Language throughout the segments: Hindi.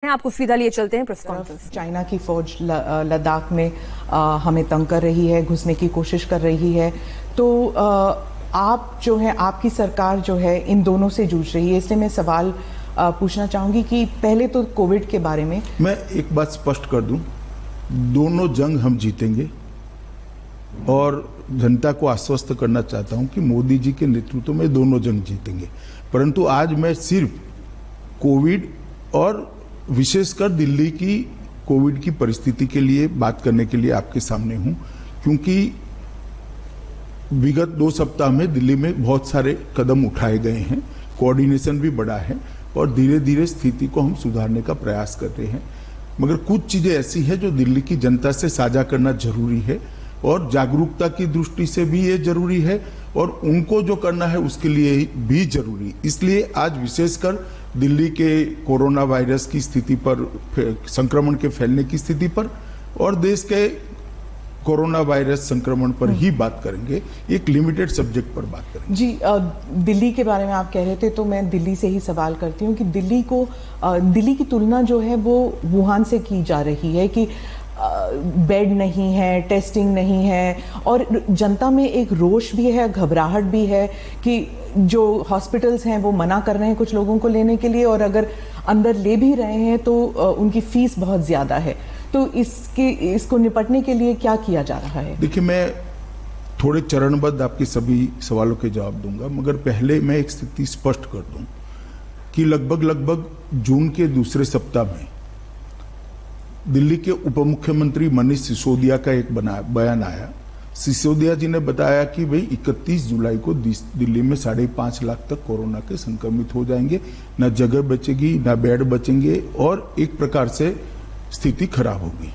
आपको सीधा लिए चलते हैं प्रेस कॉन्फ्रेंस। चाइना की फौज लद्दाख में हमें तंग कर रही है, घुसने की कोशिश कर रही है। तो आप जो है, आपकी सरकार जो है इन दोनों से जूझ रही है। इसलिए मैं सवाल पूछना चाहूंगी कि पहले तो कोविड के बारे में मैं एक बात स्पष्ट कर दूं, दोनों जंग हम जीतेंगे और जनता को आश्वस्त करना चाहता हूं कि मोदी जी के नेतृत्व में दोनों जंग जीतेंगे। परंतु आज मैं सिर्फ कोविड और विशेषकर दिल्ली की कोविड की परिस्थिति के लिए बात करने के लिए आपके सामने हूं, क्योंकि विगत 2 सप्ताह में दिल्ली में बहुत सारे कदम उठाए गए हैं, कोऑर्डिनेशन भी बढ़ा है और धीरे धीरे स्थिति को हम सुधारने का प्रयास कर रहे हैं। मगर कुछ चीजें ऐसी हैं जो दिल्ली की जनता से साझा करना जरूरी है और जागरूकता की दृष्टि से भी ये जरूरी है और उनको जो करना है उसके लिए भी जरूरी। इसलिए आज विशेषकर दिल्ली के कोरोना वायरस की स्थिति पर, संक्रमण के फैलने की स्थिति पर और देश के कोरोना वायरस संक्रमण पर ही बात करेंगे, एक लिमिटेड सब्जेक्ट पर बात करेंगे। जी, दिल्ली के बारे में आप कह रहे थे तो मैं दिल्ली से ही सवाल करती हूँ कि दिल्ली की तुलना जो है वो वुहान से की जा रही है कि बेड नहीं है, टेस्टिंग नहीं है और जनता में एक रोष भी है, घबराहट भी है कि जो हॉस्पिटल्स हैं वो मना कर रहे हैं कुछ लोगों को लेने के लिए और अगर अंदर ले भी रहे हैं तो उनकी फीस बहुत ज्यादा है। तो इसको निपटने के लिए क्या किया जा रहा है? देखिए, मैं थोड़े चरणबद्ध आपके सभी सवालों के जवाब दूंगा, मगर पहले मैं एक स्थिति स्पष्ट कर दूं कि लगभग जून के दूसरे सप्ताह में दिल्ली के उप मुख्यमंत्री मनीष सिसोदिया का एक बयान आया। सिसोदिया जी ने बताया कि भाई 31 जुलाई को दिल्ली में 5.5 लाख तक कोरोना के संक्रमित हो जाएंगे, न जगह बचेगी न बेड बचेंगे और एक प्रकार से स्थिति खराब होगी।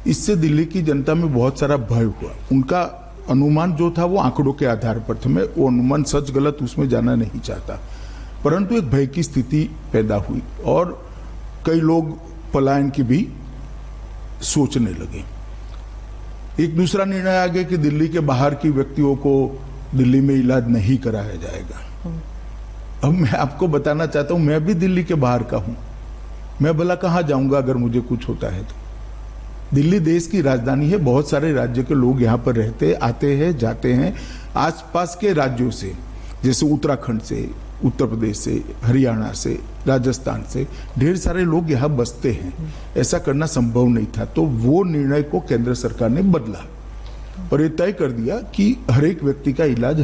इससे दिल्ली की जनता में बहुत सारा भय हुआ। उनका अनुमान जो था वो आंकड़ों के आधार पर था, मैं वो अनुमान सच गलत उसमें जाना नहीं चाहता, परंतु एक भय की स्थिति पैदा हुई और कई लोग पलायन की भी सोचने लगे। एक दूसरा निर्णय आ गया कि दिल्ली के बाहर की व्यक्तियों को दिल्ली में इलाज नहीं कराया जाएगा। अब मैं आपको बताना चाहता हूं, मैं भी दिल्ली के बाहर का हूं, मैं भला कहां जाऊंगा अगर मुझे कुछ होता है तो। दिल्ली देश की राजधानी है, बहुत सारे राज्य के लोग यहां पर रहते, आते हैं, जाते हैं। आसपास के राज्यों से, जैसे उत्तराखंड से, उत्तर प्रदेश से, हरियाणा से, राजस्थान से ढेर सारे लोग यहाँ बसते हैं। ऐसा करना संभव नहीं था, तो वो निर्णय को केंद्र सरकार ने बदला और ये तय कर दिया कि हर एक व्यक्ति का इलाज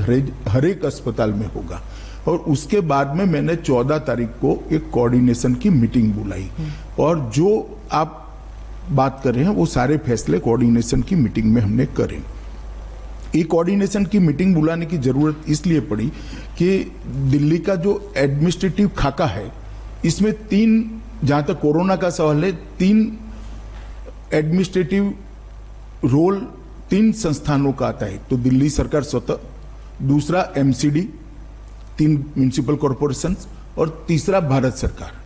हर एक अस्पताल में होगा। और उसके बाद में मैंने 14 तारीख को एक कोऑर्डिनेशन की मीटिंग बुलाई और जो आप बात कर रहे हैं वो सारे फैसले कोऑर्डिनेशन की मीटिंग में हमने करे। ये कोऑर्डिनेशन की मीटिंग बुलाने की जरूरत इसलिए पड़ी कि दिल्ली का जो एडमिनिस्ट्रेटिव खाका है, इसमें 3, जहां तक कोरोना का सवाल है, 3 एडमिनिस्ट्रेटिव रोल 3 संस्थानों का आता है। तो दिल्ली सरकार स्वतः, दूसरा MCD, 3 म्युनिसिपल कॉरपोरेशन और तीसरा भारत सरकार।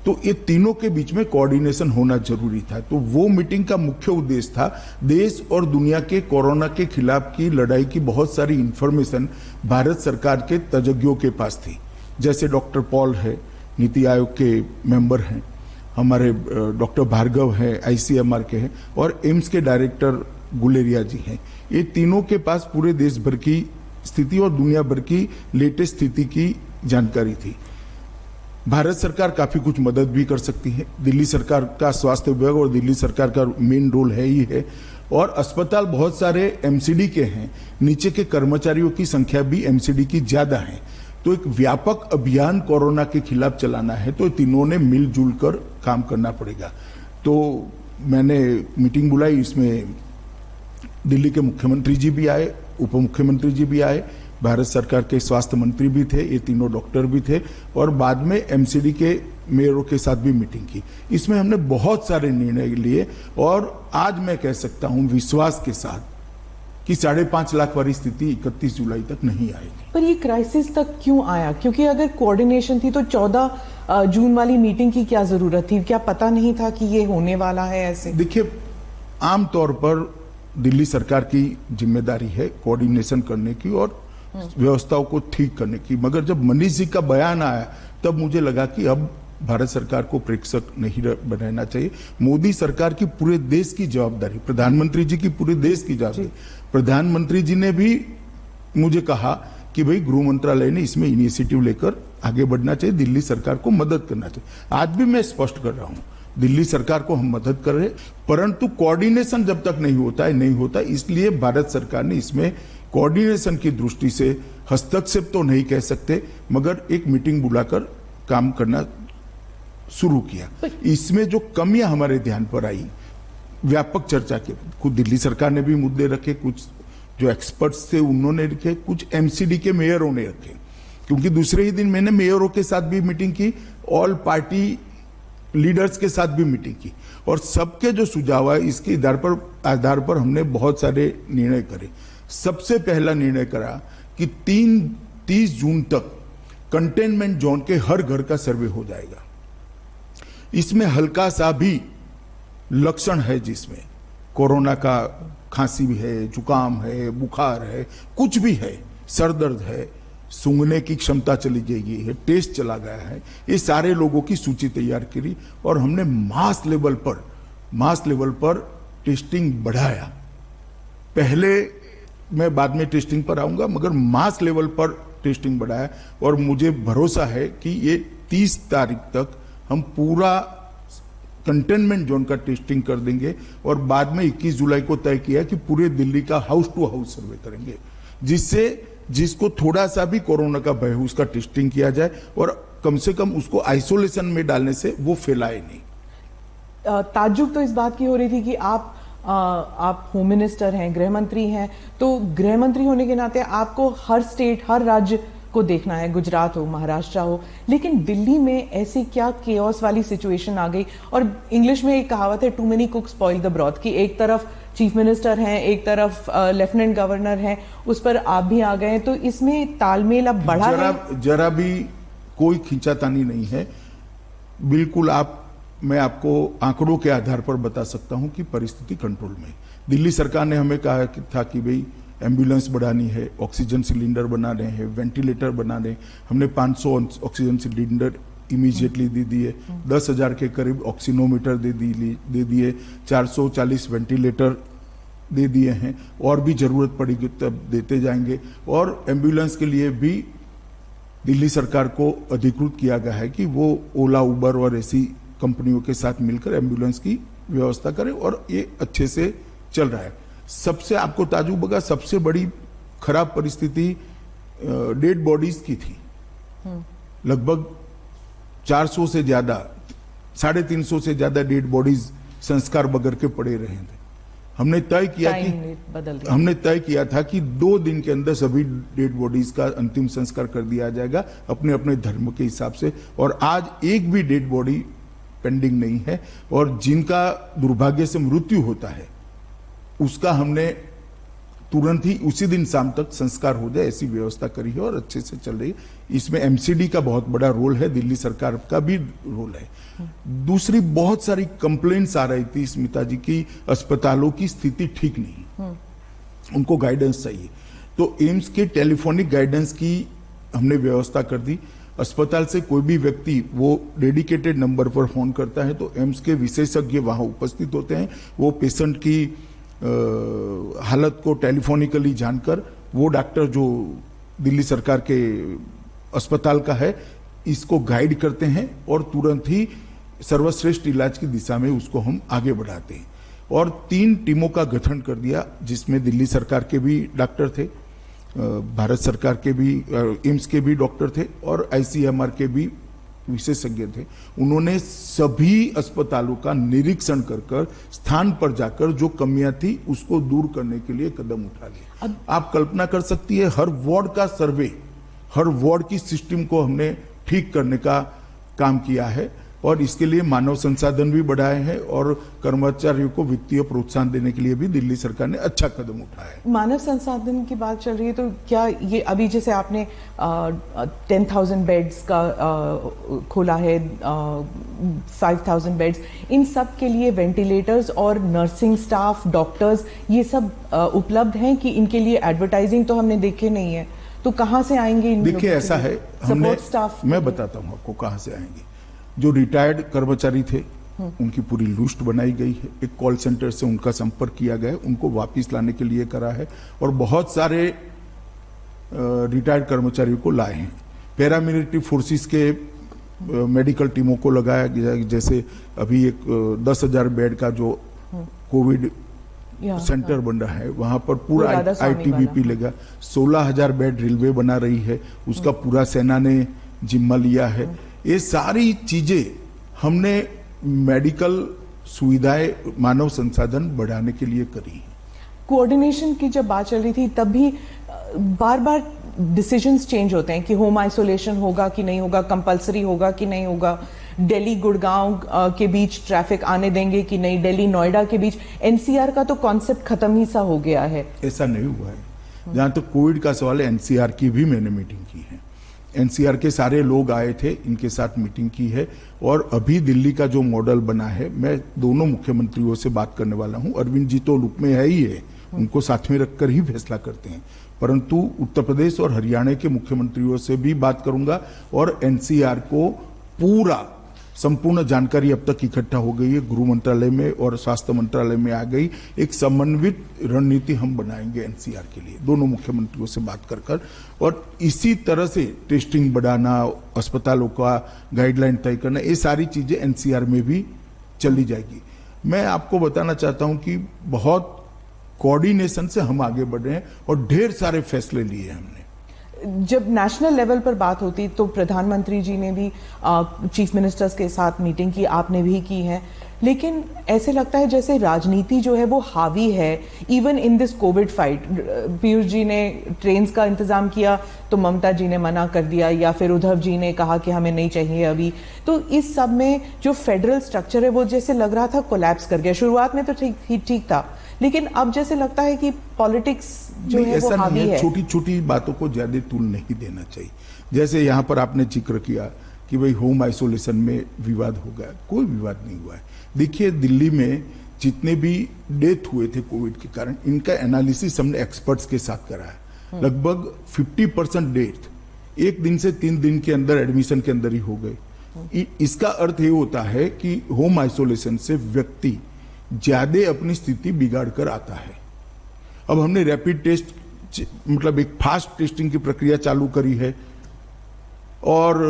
तो ये तीनों के बीच में कोऑर्डिनेशन होना जरूरी था। तो वो मीटिंग का मुख्य उद्देश्य था, देश और दुनिया के कोरोना के खिलाफ की लड़ाई की बहुत सारी इंफॉर्मेशन भारत सरकार के तज्ञों के पास थी। जैसे डॉक्टर पॉल है, नीति आयोग के मेंबर हैं, हमारे डॉक्टर भार्गव है, ICMR के हैं और एम्स के डायरेक्टर गुलेरिया जी हैं। ये तीनों के पास पूरे देश भर की स्थिति और दुनिया भर की लेटेस्ट स्थिति की जानकारी थी। भारत सरकार काफी कुछ मदद भी कर सकती है। दिल्ली सरकार का स्वास्थ्य विभाग और दिल्ली सरकार का मेन रोल है ही है और अस्पताल बहुत सारे MCD के हैं, नीचे के कर्मचारियों की संख्या भी MCD की ज्यादा है। तो एक व्यापक अभियान कोरोना के खिलाफ चलाना है तो तीनों ने मिलजुल कर काम करना पड़ेगा। तो मैंने मीटिंग बुलाई, इसमें दिल्ली के मुख्यमंत्री जी भी आए, उप मुख्यमंत्री जी भी आए, भारत सरकार के स्वास्थ्य मंत्री भी थे, ये तीनों डॉक्टर भी थे और बाद में MCD के मेयरों के साथ भी मीटिंग की। इसमें हमने बहुत सारे निर्णय लिए और आज मैं कह सकता हूं विश्वास के साथ कि 5.5 लाख वाली स्थिति 31 जुलाई तक नहीं आएगी। पर ये क्राइसिस तक क्यों आया? क्योंकि अगर कोऑर्डिनेशन थी तो 14 जून वाली मीटिंग की क्या जरूरत थी? क्या पता नहीं था कि ये होने वाला है ऐसे? देखिए, आमतौर पर दिल्ली सरकार की जिम्मेदारी है कोऑर्डिनेशन करने की और व्यवस्थाओं को ठीक करने की, मगर जब मनीष जी का बयान आया तब मुझे लगा कि अब भारत सरकार को प्रेक्षक नहीं बनाना चाहिए। मोदी सरकार की पूरे देश की जवाबदारी, प्रधानमंत्री जी की पूरे देश की जवाबदारी। प्रधानमंत्री जी ने भी मुझे कहा कि भाई गृह मंत्रालय ने इसमें इनिशिएटिव लेकर आगे बढ़ना चाहिए, दिल्ली सरकार को मदद करना चाहिए। आज भी मैं स्पष्ट कर रहा हूं, दिल्ली सरकार को हम मदद कर रहे हैं, परंतु कोऑर्डिनेशन जब तक नहीं होता है नहीं होता, इसलिए भारत सरकार ने इसमें कोऑर्डिनेशन की दृष्टि से हस्तक्षेप तो नहीं कह सकते, मगर एक मीटिंग बुलाकर काम करना शुरू किया। इसमें जो कमियां हमारे ध्यान पर आई, व्यापक चर्चा के, खुद दिल्ली सरकार ने भी मुद्दे रखे, कुछ जो एक्सपर्ट्स थे उन्होंने रखे, कुछ एमसीडी के मेयरों ने रखे, क्योंकि दूसरे ही दिन मैंने मेयरों के साथ भी मीटिंग की, ऑल पार्टी लीडर्स के साथ भी मीटिंग की, और सबके जो सुझाव है इसके आधार पर हमने बहुत सारे निर्णय करे। सबसे पहला निर्णय करा कि 30 जून तक कंटेनमेंट जोन के हर घर का सर्वे हो जाएगा। इसमें हल्का सा भी लक्षण है, जिसमें कोरोना का खांसी भी है, जुकाम है, बुखार है, कुछ भी है, सर दर्द है, सूंघने की क्षमता चली गई है, टेस्ट चला गया है, ये सारे लोगों की सूची तैयार करी और हमने मास लेवल पर टेस्टिंग बढ़ाया। पहले मैं बाद में टेस्टिंग पर आऊंगा, मगर मास लेवल पर टेस्टिंग बढ़ाया और मुझे भरोसा है कि ये 30 तारीख तक हम पूरा कंटेनमेंट जोन का टेस्टिंग कर देंगे और बाद में 21 जुलाई को तय किया कि पूरे दिल्ली का हाउस टू हाउस सर्वे करेंगे, जिसको थोड़ा सा भी कोरोना का भय हो उसका टेस्टिंग किया जाए और कम से कम उसको आइसोलेशन में डालने से वो फैलाए नहीं। ताज्जुब तो इस बात की हो रही थी कि आप होम मिनिस्टर हैं, गृह मंत्री हैं, तो गृह मंत्री होने के नाते आपको हर स्टेट, हर राज्य को देखना है, गुजरात हो, महाराष्ट्र हो, लेकिन दिल्ली में ऐसी क्या केओस वाली सिचुएशन आ गई। और इंग्लिश में एक कहावत है, too many cooks spoil the broth, कि एक तरफ चीफ मिनिस्टर हैं, एक तरफ लेफ्टिनेंट गवर्नर हैं, उस पर आप भी आ गए, तो इसमें तालमेल अब बढ़ा है? जरा भी कोई खींचातानी नहीं है, बिल्कुल। मैं आपको आंकड़ों के आधार पर बता सकता हूं कि परिस्थिति कंट्रोल में। दिल्ली सरकार ने हमें कहा था कि भाई एम्बुलेंस बढ़ानी है, ऑक्सीजन सिलेंडर बनाने हैं, वेंटिलेटर बनाने, हमने 500 ऑक्सीजन सिलेंडर इमीडिएटली दे दिए, 10,000 के करीब ऑक्सीनोमीटर दे दिए, 440 वेंटिलेटर दे दिए हैं, और भी जरूरत पड़ेगी तब देते जाएंगे। और एम्बुलेंस के लिए भी दिल्ली सरकार को अधिकृत किया गया है कि वो ओला, उबर और ऐसी कंपनियों के साथ मिलकर एम्बुलेंस की व्यवस्था करें, और ये अच्छे से चल रहा है। सबसे आपको ताजुब होगा, सबसे बड़ी खराब परिस्थिति डेड बॉडीज की थी। लगभग 400 से ज्यादा, 350 से ज्यादा डेड बॉडीज संस्कार बगैर के पड़े रहे थे। हमने तय किया था कि 2 दिन के अंदर सभी डेड बॉडीज का अंतिम संस्कार कर दिया जाएगा अपने अपने धर्म के हिसाब से, और आज एक भी डेड बॉडी पेंडिंग नहीं है। और जिनका दुर्भाग्य से मृत्यु होता है उसका हमने तुरंत ही उसी दिन शाम तक संस्कार हो जाए, ऐसी व्यवस्था करी है और अच्छे से चल रही है। इसमें एमसीडी का बहुत बड़ा रोल है, दिल्ली सरकार का भी रोल है। दूसरी बहुत सारी कंप्लेंट्स आ रही थी स्मिता जी की, अस्पतालों की स्थिति ठीक नहीं, उनको गाइडेंस चाहिए, तो एम्स के टेलीफोनिक गाइडेंस की हमने व्यवस्था कर दी। अस्पताल से कोई भी व्यक्ति वो डेडिकेटेड नंबर पर फोन करता है तो एम्स के विशेषज्ञ वहां उपस्थित होते हैं, वो पेशेंट की हालत को टेलीफोनिकली जानकर वो डॉक्टर जो दिल्ली सरकार के अस्पताल का है इसको गाइड करते हैं और तुरंत ही सर्वश्रेष्ठ इलाज की दिशा में उसको हम आगे बढ़ाते हैं। और 3 टीमों का गठन कर दिया, जिसमें दिल्ली सरकार के भी डॉक्टर थे, भारत सरकार के भी, एम्स के भी डॉक्टर थे और आईसीएमआर के भी विशेषज्ञ थे। उन्होंने सभी अस्पतालों का निरीक्षण कर स्थान पर जाकर जो कमियां थी उसको दूर करने के लिए कदम उठा लिए। आप कल्पना कर सकती है, हर वार्ड का सर्वे, हर वार्ड की सिस्टम को हमने ठीक करने का काम किया है और इसके लिए मानव संसाधन भी बढ़ाए हैं और कर्मचारियों को वित्तीय प्रोत्साहन देने के लिए भी दिल्ली सरकार ने अच्छा कदम उठाया है। मानव संसाधन की बात चल रही है, तो क्या ये अभी जैसे आपने 10,000 बेड्स का खोला है, 5,000 बेड्स, इन सब के लिए वेंटिलेटर्स और नर्सिंग स्टाफ, डॉक्टर्स, ये सब उपलब्ध हैं कि इनके लिए एडवर्टाइजिंग तो हमने देखे नहीं है, तो कहाँ से आएंगे? देखिए ऐसा है, हमने, स्टाफ, मैं बताता हूँ आपको कहाँ से आएंगे। जो रिटायर्ड कर्मचारी थे उनकी पूरी लिस्ट बनाई गई है। एक कॉल सेंटर से उनका संपर्क किया गया है, उनको वापस लाने के लिए करा है और बहुत सारे रिटायर्ड कर्मचारियों को लाए हैं। पैरामिलिट्री फोर्सेस के मेडिकल टीमों को लगाया गया, जैसे अभी एक 10,000 बेड का जो कोविड सेंटर बन रहा है, वहां पर पूरा आईटीबीपी लेगा। 16,000 बेड रेलवे बना रही है, उसका पूरा सेना ने जिम्मा लिया है। ये सारी चीजें हमने मेडिकल सुविधाएं, मानव संसाधन बढ़ाने के लिए करी है। कोऑर्डिनेशन की जब बात चल रही थी तब भी बार बार डिसीजंस चेंज होते हैं कि होम आइसोलेशन होगा कि नहीं होगा, कंपलसरी होगा कि नहीं होगा, दिल्ली गुड़गांव के बीच ट्रैफिक आने देंगे कि नहीं, दिल्ली नोएडा के बीच। एनसीआर का तो कॉन्सेप्ट खत्म ही सा हो गया है। ऐसा नहीं हुआ है। जहां तक कोविड का सवाल है, एनसीआर की भी मैंने मीटिंग की है। एनसीआर के सारे लोग आए थे, इनके साथ मीटिंग की है और अभी दिल्ली का जो मॉडल बना है, मैं दोनों मुख्यमंत्रियों से बात करने वाला हूं। अरविंद जी तो लुक में है ही है, उनको साथ में रखकर ही फैसला करते हैं, परंतु उत्तर प्रदेश और हरियाणा के मुख्यमंत्रियों से भी बात करूंगा और एनसीआर को पूरा संपूर्ण जानकारी अब तक इकट्ठा हो गई है, गृह मंत्रालय में और स्वास्थ्य मंत्रालय में आ गई। एक समन्वित रणनीति हम बनाएंगे एनसीआर के लिए, दोनों मुख्यमंत्रियों से बात कर और इसी तरह से टेस्टिंग बढ़ाना, अस्पतालों का गाइडलाइन तय करना, ये सारी चीजें एनसीआर में भी चली जाएगी। मैं आपको बताना चाहता हूं कि बहुत कोऑर्डिनेशन से हम आगे बढ़ रहे हैं और ढेर सारे फैसले लिए हमने। जब नेशनल लेवल पर बात होती तो प्रधानमंत्री जी ने भी चीफ मिनिस्टर्स के साथ मीटिंग की, आपने भी की है, लेकिन ऐसे लगता है जैसे राजनीति जो है वो हावी है even in this Covid fight. Piyush ji ने ट्रेन्स का इंतजाम किया तो ममता जी ने मना कर दिया, या फिर उद्धव जी ने कहा कि हमें नहीं चाहिए अभी। तो इस सब में जो फेडरल स्ट्रक्चर है वो जैसे लग रहा था कोलैप्स कर गया। शुरुआत में तो ठीक था, लेकिन अब जैसे लगता है कि पॉलिटिक्स जो है वो हावी है। छोटी छोटी बातों को ज्यादा तूल नहीं देना चाहिए। जैसे यहाँ पर आपने जिक्र किया कि भाई होम आइसोलेशन में विवाद हो गया, कोई विवाद नहीं हुआ है। देखिए, दिल्ली में जितने भी डेथ हुए थे कोविड के कारण, इनका एनालिसिस हमने एक्सपर्ट्स के साथ करा है। लगभग 50% डेथ 1 दिन से 3 दिन के अंदर एडमिशन के अंदर ही हो गए। इसका अर्थ ये होता है कि होम आइसोलेशन से व्यक्ति ज्यादा अपनी स्थिति बिगाड़ कर आता है। अब हमने रैपिड टेस्ट, मतलब एक फास्ट टेस्टिंग की प्रक्रिया चालू करी है और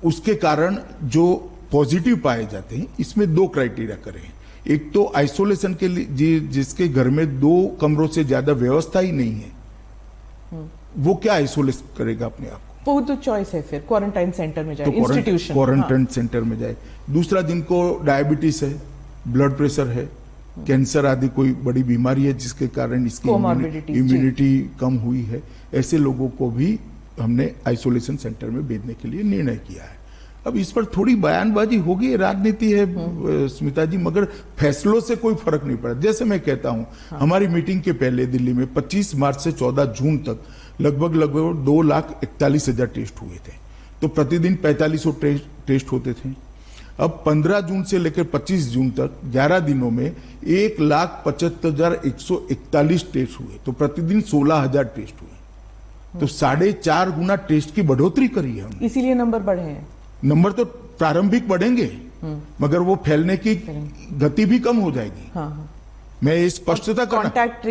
उसके कारण जो पॉजिटिव पाए जाते हैं, इसमें 2 क्राइटेरिया करें। एक तो आइसोलेशन के लिए जिसके घर में 2 कमरों से ज्यादा व्यवस्था ही नहीं है, वो क्या आइसोलेट करेगा अपने आप को? वो तो चॉइस है, फिर क्वारंटाइन सेंटर में जाए, इंस्टीट्यूशन क्वारंटाइन सेंटर में जाए। दूसरा, जिनको डायबिटीज है, ब्लड प्रेशर है, कैंसर आदि कोई बड़ी बीमारी है जिसके कारण इसकी इम्यूनिटी कम हुई है, ऐसे लोगों को भी हमने आइसोलेशन सेंटर में भेजने के लिए निर्णय किया है। अब इस पर थोड़ी बयानबाजी होगी, राजनीति है स्मिता जी, मगर फैसलों से कोई फर्क नहीं पड़ा। जैसे मैं कहता हूं, हमारी मीटिंग के पहले दिल्ली में 25 मार्च से 14 जून तक लगभग 2,41,000 टेस्ट हुए थे, तो प्रतिदिन 4500 टेस्ट होते थे। अब 15 जून से लेकर 25 जून तक 11 दिनों में 1,75,141 टेस्ट हुए, तो प्रतिदिन 16,000 टेस्ट हुए, तो 4.5 गुना टेस्ट की बढ़ोतरी करी है हमने। इसीलिए नंबर बढ़े हैं। नंबर तो प्रारंभिक बढ़ेंगे, मगर वो फैलने की गति भी कम हो जाएगी। हाँ। मैं ये स्पष्टता कॉन्टैक्ट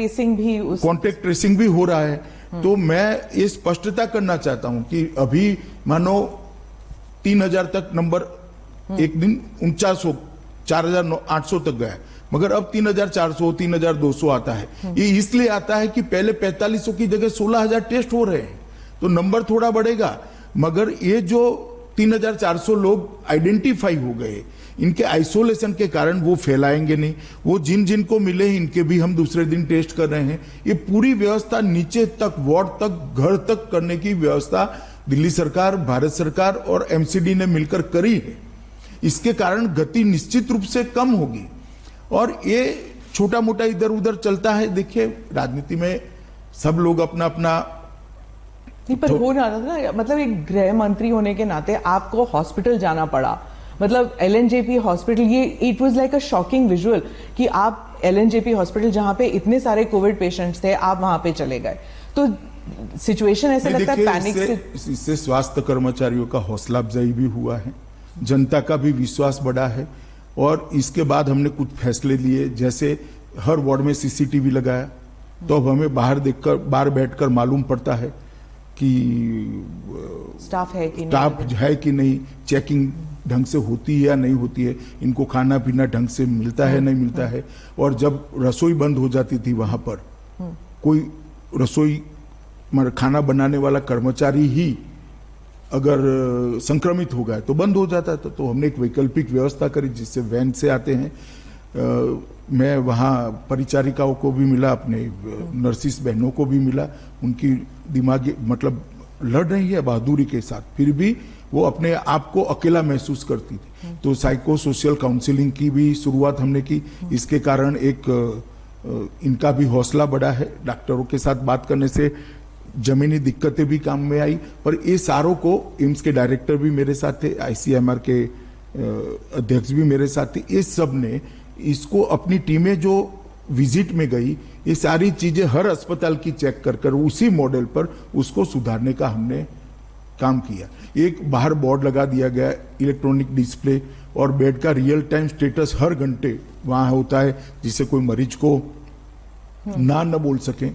ट्रेसिंग भी हो रहा है, तो मैं ये स्पष्टता करना चाहता हूं कि अभी मानो 3,000 तक नंबर एक दिन 4900 4,800 तक गया, मगर अब 3,400 3,200 आता है। ये इसलिए आता है कि पहले 4500 की जगह 16,000 टेस्ट हो रहे हैं, तो नंबर थोड़ा बढ़ेगा, मगर ये जो 3,400 लोग आइडेंटिफाई हो गए, इनके आइसोलेशन के कारण वो फैलाएंगे नहीं। वो जिन जिन को मिले इनके भी हम दूसरे दिन टेस्ट कर रहे हैं। ये पूरी व्यवस्था नीचे तक, वार्ड तक, घर तक करने की व्यवस्था दिल्ली सरकार, भारत सरकार और एमसीडी ने मिलकर करी है। इसके कारण गति निश्चित रूप से कम होगी और ये छोटा मोटा इधर उधर चलता है। देखिए, राजनीति में सब लोग अपना अपना नहीं, पर हो रहा था ना, मतलब एक गृह मंत्री होने के नाते आपको हॉस्पिटल जाना पड़ा, मतलब एलएनजेपी हॉस्पिटल, ये it was like a shocking visual कि आप एलएनजेपी हॉस्पिटल जहां पे इतने सारे कोविड पेशेंट्स थे, आप वहां पे चले गए। तो सिचुएशन ऐसे लगता है पैनिक से। इससे स्वास्थ्य कर्मचारियों का हौसला अफजाई भी हुआ है, जनता का भी विश्वास बढ़ा है। और इसके बाद हमने कुछ फैसले लिए, जैसे हर वार्ड में सीसीटीवी लगाया, तो अब हमें बाहर बैठकर मालूम पड़ता है कि स्टाफ है कि नहीं, चेकिंग ढंग से होती है या नहीं होती है, इनको खाना पीना ढंग से मिलता है नहीं मिलता है। और जब रसोई बंद हो जाती थी वहां पर, कोई रसोई खाना बनाने वाला कर्मचारी ही अगर संक्रमित हो गया तो बंद हो जाता था। तो हमने एक वैकल्पिक व्यवस्था करी, जिससे वैन से आते हैं। मैं वहाँ परिचारिकाओं को भी मिला, अपने नर्सिस बहनों को भी मिला, उनकी दिमागी मतलब लड़ रही है बहादुरी के साथ, फिर भी वो अपने आप को अकेला महसूस करती थी। तो साइको सोशल काउंसलिंग की भी शुरुआत हमने की। इसके कारण इनका भी हौसला बढ़ा है। डॉक्टरों के साथ बात करने से जमीनी दिक्कतें भी काम में आई। पर ये सारों को, एम्स के डायरेक्टर भी मेरे साथ थे, ICMR के अध्यक्ष भी मेरे साथ थे, ये सब ने इसको अपनी टीमें जो विजिट में गई, ये सारी चीजें हर अस्पताल की चेक कर उसी मॉडल पर उसको सुधारने का हमने काम किया। एक बाहर बोर्ड लगा दिया गया, इलेक्ट्रॉनिक डिस्प्ले, और बेड का रियल टाइम स्टेटस हर घंटे वहां होता है, जिससे कोई मरीज को ना बोल सके।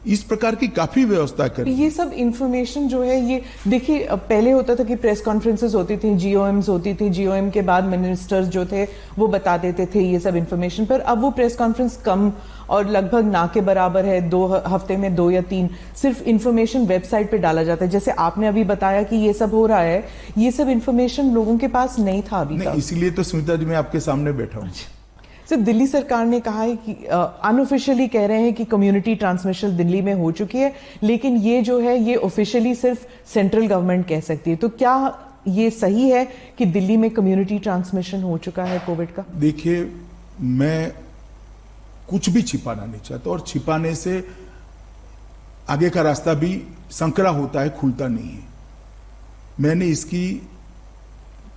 इस प्रकार की काफी व्यवस्था करी। ये सब इंफॉर्मेशन जो है, ये देखिए पहले होता था कि प्रेस कॉन्फ्रेंसेस होती थी, GOMs होती थी, GOM के बाद मिनिस्टर्स जो थे वो बता देते थे ये सब इंफॉर्मेशन। पर अब वो प्रेस कॉन्फ्रेंस कम और लगभग ना के बराबर है, 2 हफ्ते में 2 या 3 सिर्फ इंफॉर्मेशन वेबसाइट पे डाला जाता है। जैसे आपने अभी बताया कि ये सब हो रहा है, ये सब इंफॉर्मेशन लोगों के पास नहीं था अभी तक। इसीलिए तो सुनीता जी मैं आपके सामने बैठा हूँ। सर, दिल्ली सरकार ने कहा है कि अनऑफिशियली कह रहे हैं कि कम्युनिटी ट्रांसमिशन दिल्ली में हो चुकी है, लेकिन ये जो है ये ऑफिशियली सिर्फ सेंट्रल गवर्नमेंट कह सकती है। तो क्या ये सही है कि दिल्ली में कम्युनिटी ट्रांसमिशन हो चुका है कोविड का? देखिए, मैं कुछ भी छिपाना नहीं चाहता, और छिपाने से आगे का रास्ता भी संकरा होता है, खुलता नहीं है। मैंने इसकी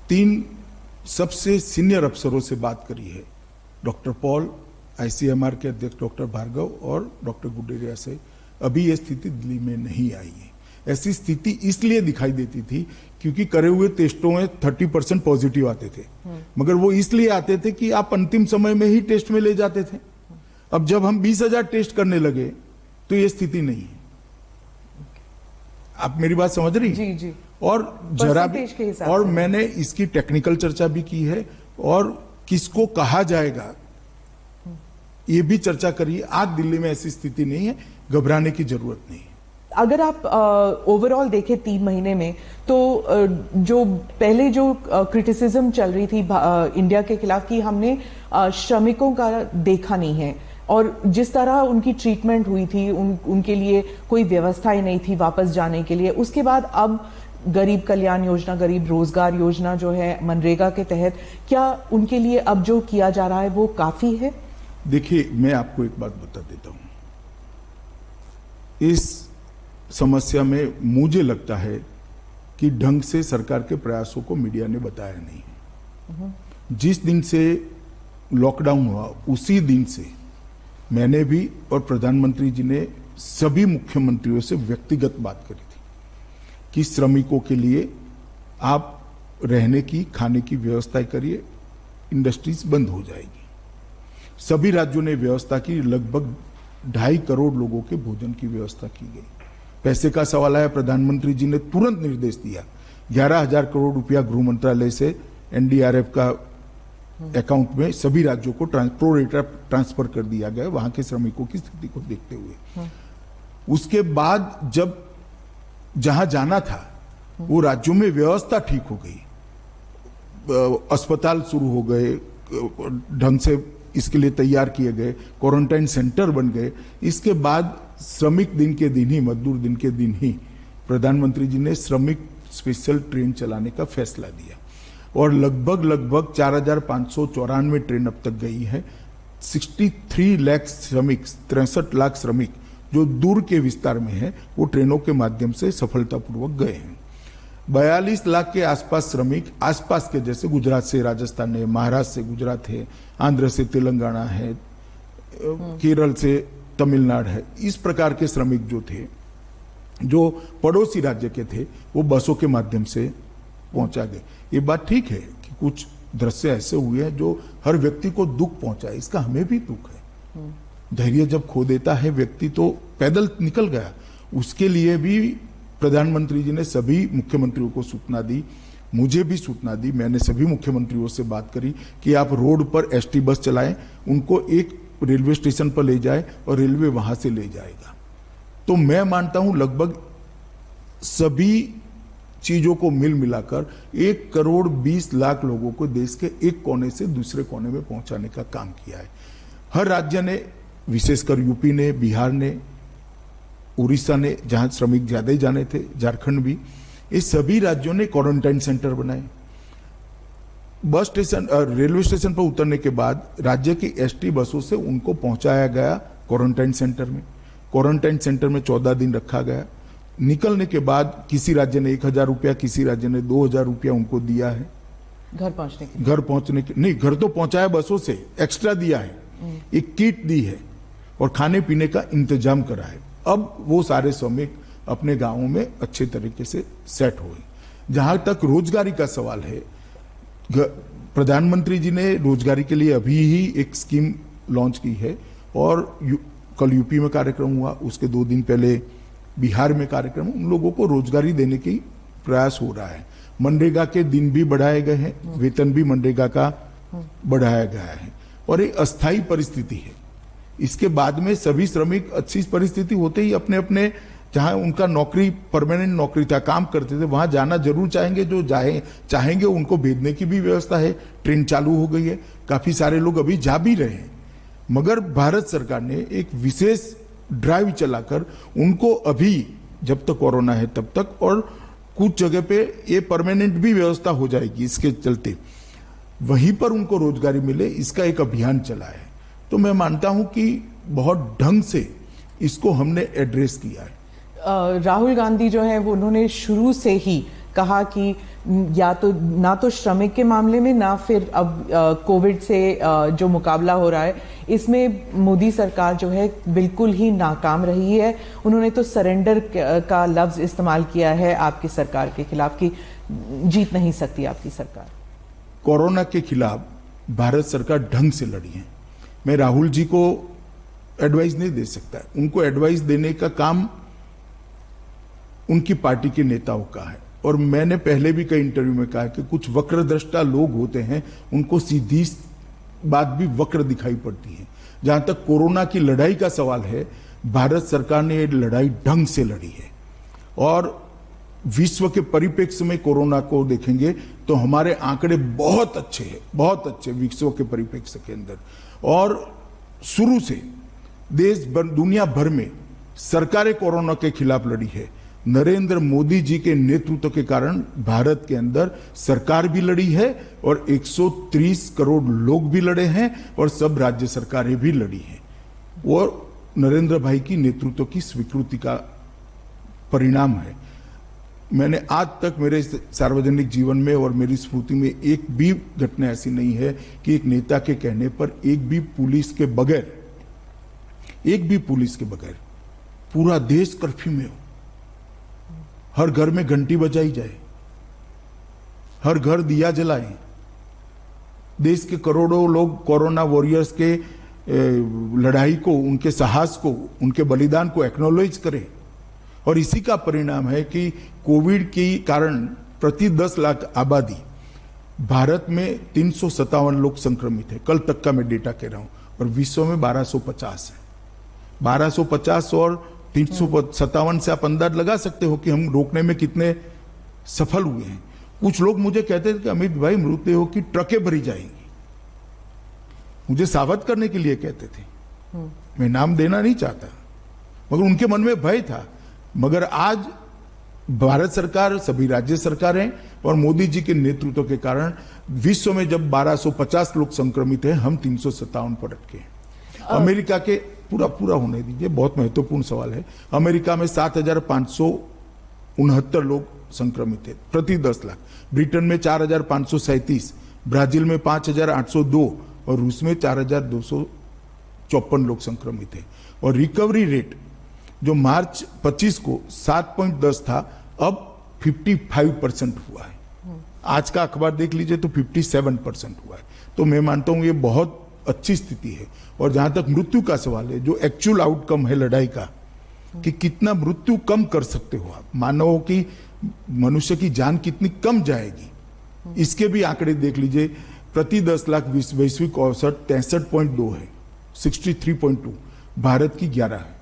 3 सबसे सीनियर अफसरों से बात करी है, डॉक्टर पॉल, ICMR के अध्यक्ष डॉक्टर भार्गव और डॉक्टर गुडेरिया से। अभी यह स्थिति दिल्ली में नहीं आई है। ऐसी स्थिति इसलिए दिखाई देती थी क्योंकि करे हुए टेस्टों में 30% पॉजिटिव आते थे, मगर वो इसलिए आते थे कि आप अंतिम समय में ही टेस्ट में ले जाते थे। अब जब हम 20,000 टेस्ट करने लगे तो ये स्थिति नहीं है। आप मेरी बात समझ रही? जी जी। और जरा भी, और मैंने इसकी टेक्निकल चर्चा भी की है, और किसको कहा जाएगा ये भी चर्चा करिए। आज दिल्ली में ऐसी स्थिति नहीं है, घबराने की जरूरत नहीं है। अगर आप ओवरऑल देखें 3 महीने में, तो जो पहले जो क्रिटिसिज्म चल रही थी इंडिया के खिलाफ कि हमने श्रमिकों का देखा नहीं है, और जिस तरह उनकी ट्रीटमेंट हुई थी, उनके लिए कोई व्यवस्था ही नहीं थी वापस जाने के लिए। उसके बाद अब गरीब कल्याण योजना, गरीब रोजगार योजना जो है मनरेगा के तहत, क्या उनके लिए अब जो किया जा रहा है वो काफी है? देखिए, मैं आपको एक बात बता देता हूं। इस समस्या में मुझे लगता है कि ढंग से सरकार के प्रयासों को मीडिया ने बताया नहीं है। जिस दिन से लॉकडाउन हुआ उसी दिन से मैंने भी और प्रधानमंत्री जी ने सभी मुख्यमंत्रियों से व्यक्तिगत बात करी थी कि श्रमिकों के लिए आप रहने की, खाने की व्यवस्था करिए, इंडस्ट्रीज बंद हो जाएगी। सभी राज्यों ने व्यवस्था की, लगभग 2.5 करोड़ लोगों के भोजन की व्यवस्था की गई। पैसे का सवाल आया, प्रधानमंत्री जी ने तुरंत निर्देश दिया, 11,000 करोड़ रुपया गृह मंत्रालय से NDRF का अकाउंट में सभी राज्यों को प्रो रेटा ट्रांसफर कर दिया गया, वहां के श्रमिकों की स्थिति को देखते हुए। उसके बाद जब जहां जाना था वो राज्यों में व्यवस्था ठीक हो गई, अस्पताल शुरू हो गए, ढंग से इसके लिए तैयार किए गए, क्वारंटाइन सेंटर बन गए। इसके बाद श्रमिक दिन के दिन ही, मजदूर दिन के दिन ही प्रधानमंत्री जी ने श्रमिक स्पेशल ट्रेन चलाने का फैसला दिया, और लगभग 4,594 ट्रेन अब तक गई है। 63 लाख श्रमिक, 63 लाख श्रमिक जो दूर के विस्तार में है, वो ट्रेनों के माध्यम से सफलतापूर्वक गए हैं। 42 लाख के आसपास श्रमिक आसपास के, जैसे गुजरात से राजस्थान है, महाराष्ट्र से गुजरात है, आंध्र से तेलंगाना है, केरल से तमिलनाडु है, इस प्रकार के श्रमिक जो थे जो पड़ोसी राज्य के थे वो बसों के माध्यम से पहुंचा गए। ये बात ठीक है कि कुछ दृश्य ऐसे हुए हैं जो हर व्यक्ति को दुख पहुंचा है, इसका हमें भी दुख है। धैर्य जब खो देता है व्यक्ति तो पैदल निकल गया, उसके लिए भी प्रधानमंत्री जी ने सभी मुख्यमंत्रियों को सूचना दी, मुझे भी सूचना दी। मैंने सभी मुख्यमंत्रियों से बात करी कि आप रोड पर एसटी बस चलाएं, उनको एक रेलवे स्टेशन पर ले जाए और रेलवे वहां से ले जाएगा। तो मैं मानता हूं लगभग सभी चीजों को मिल मिलाकर 1,20,00,000 लोगों को देश के एक कोने से दूसरे कोने में पहुंचाने का काम किया है। हर राज्य ने, विशेषकर यूपी ने, बिहार ने, उड़ीसा ने, जहां श्रमिक ज्यादा ही जाने थे, झारखंड भी, ये सभी राज्यों ने क्वारंटाइन सेंटर बनाए। बस स्टेशन, रेलवे स्टेशन पर उतरने के बाद राज्य की एसटी बसों से उनको पहुंचाया गया क्वारंटाइन सेंटर में। क्वारंटाइन सेंटर में 14 दिन रखा गया। निकलने के बाद किसी राज्य ने 1,000 रुपया, किसी राज्य ने 2,000 रुपया उनको दिया है घर पहुंचने के नहीं, घर तो पहुंचाया बसों से, एक्स्ट्रा दिया है, एक किट दी है और खाने पीने का इंतजाम करा है। अब वो सारे श्रमिक अपने गांवों में अच्छे तरीके से सेट हुए। जहां तक रोजगारी का सवाल है, प्रधानमंत्री जी ने रोजगारी के लिए अभी ही एक स्कीम लॉन्च की है और कल यूपी में कार्यक्रम हुआ, उसके 2 दिन पहले बिहार में कार्यक्रम। उन लोगों को रोजगारी देने की प्रयास हो रहा है। मनरेगा के दिन भी बढ़ाए गए हैं, वेतन भी मनरेगा का बढ़ाया गया है और एक अस्थायी परिस्थिति है। इसके बाद में सभी श्रमिक अच्छी परिस्थिति होते ही अपने अपने जहां उनका नौकरी, परमानेंट नौकरी था, काम करते थे, वहां जाना जरूर चाहेंगे। जो चाहेंगे उनको भेजने की भी व्यवस्था है, ट्रेन चालू हो गई है, काफी सारे लोग अभी जा भी रहे हैं। मगर भारत सरकार ने एक विशेष ड्राइव चलाकर उनको अभी, जब तक कोरोना है तब तक, और कुछ जगह पे ये परमानेंट भी व्यवस्था हो जाएगी, इसके चलते वहीं पर उनको रोजगारी मिले, इसका एक अभियान चला है। तो मैं मानता हूं कि बहुत ढंग से इसको हमने एड्रेस किया है। राहुल गांधी जो है वो उन्होंने शुरू से ही कहा कि या तो ना तो श्रमिक के मामले में, ना फिर अब कोविड से जो मुकाबला हो रहा है इसमें मोदी सरकार जो है बिल्कुल ही नाकाम रही है। उन्होंने तो सरेंडर का लफ्ज इस्तेमाल किया है आपकी सरकार के खिलाफ कि जीत नहीं सकती आपकी सरकार। कोरोना के खिलाफ भारत सरकार ढंग से लड़ी है। मैं राहुल जी को एडवाइस नहीं दे सकता, उनको एडवाइस देने का काम उनकी पार्टी के नेताओं का है। और मैंने पहले भी कई इंटरव्यू में कहा कि कुछ वक्रदृष्टा लोग होते हैं, उनको सीधी बात भी वक्र दिखाई पड़ती है। जहां तक कोरोना की लड़ाई का सवाल है, भारत सरकार ने ये लड़ाई ढंग से लड़ी है और विश्व के परिप्रेक्ष्य में कोरोना को देखेंगे तो हमारे आंकड़े बहुत अच्छे हैं, बहुत अच्छे विश्व के परिप्रेक्ष्य के अंदर। और शुरू से देश भर, दुनिया भर में सरकारें कोरोना के खिलाफ लड़ी है। नरेंद्र मोदी जी के नेतृत्व के कारण भारत के अंदर सरकार भी लड़ी है और 130 करोड़ लोग भी लड़े हैं और सब राज्य सरकारें भी लड़ी हैं। वो नरेंद्र भाई की नेतृत्व की स्वीकृति का परिणाम है। मैंने आज तक मेरे सार्वजनिक जीवन में और मेरी स्मृति में एक भी घटना ऐसी नहीं है कि एक नेता के कहने पर एक भी पुलिस के बगैर पूरा देश कर्फ्यू में हो, हर घर में घंटी बजाई जाए, हर घर दिया जलाए, देश के करोड़ों लोग कोरोना वॉरियर्स के लड़ाई को, उनके साहस को, उनके बलिदान को एक्नॉलेज करें। और इसी का परिणाम है कि कोविड के कारण प्रति 10 लाख आबादी भारत में 357 लोग संक्रमित है, कल तक का मैं डेटा कह रहा हूं, और विश्व में 1250 है। 1250 और 357 से आप अंदाज लगा सकते हो कि हम रोकने में कितने सफल हुए हैं। कुछ लोग मुझे कहते थे कि अमित भाई मृतदेहों की ट्रकें भरी जाएंगी, मुझे सावध करने के लिए कहते थे। मैं नाम देना नहीं चाहता, मगर उनके मन में भय था। मगर आज भारत सरकार, सभी राज्य सरकारें और मोदी जी के नेतृत्व के कारण विश्व में जब 1250 लोग संक्रमित हैं, हम 357 पर अटके हैं। अमेरिका के पूरा होने दीजिए, बहुत महत्वपूर्ण सवाल है। अमेरिका में 7,569 लोग संक्रमित थे प्रति 10 लाख, ब्रिटेन में 4,537, ब्राजील में 5,802 और रूस में 4,254 लोग संक्रमित थे। और रिकवरी रेट जो मार्च 25 को 7.10 था, अब 55% हुआ है। आज का अखबार देख लीजिए तो 57% हुआ है। तो मैं मानता हूं ये बहुत अच्छी स्थिति है। और जहां तक मृत्यु का सवाल है, जो एक्चुअल आउटकम है लड़ाई का, कि कितना मृत्यु कम कर सकते हो आप, मानव की, मनुष्य की जान कितनी कम जाएगी, इसके भी आंकड़े देख लीजिए। प्रति 10 लाख वैश्विक औसत 63.2 है, 63.2, भारत की 11 है,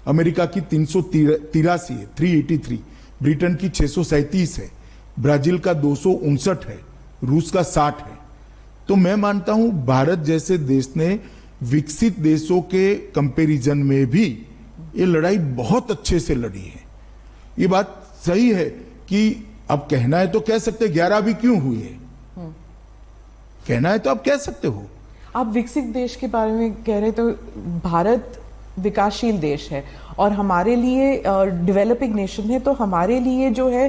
अमेरिका की 383 है, 383, ब्रिटेन की 637 है, ब्राजील का 259 है, रूस का 60 है। तो मैं मानता हूं भारत जैसे देश ने विकसित देशों के कंपैरिजन में भी ये लड़ाई बहुत अच्छे से लड़ी है। ये बात सही है कि अब कहना है तो कह सकते 11 भी क्यों हुई है, कहना है तो आप कह सकते हो। आप विकसित देश के बारे में कह रहे तो भारत विकासशील देश है और हमारे लिए डेवलपिंग नेशन है, तो हमारे लिए जो है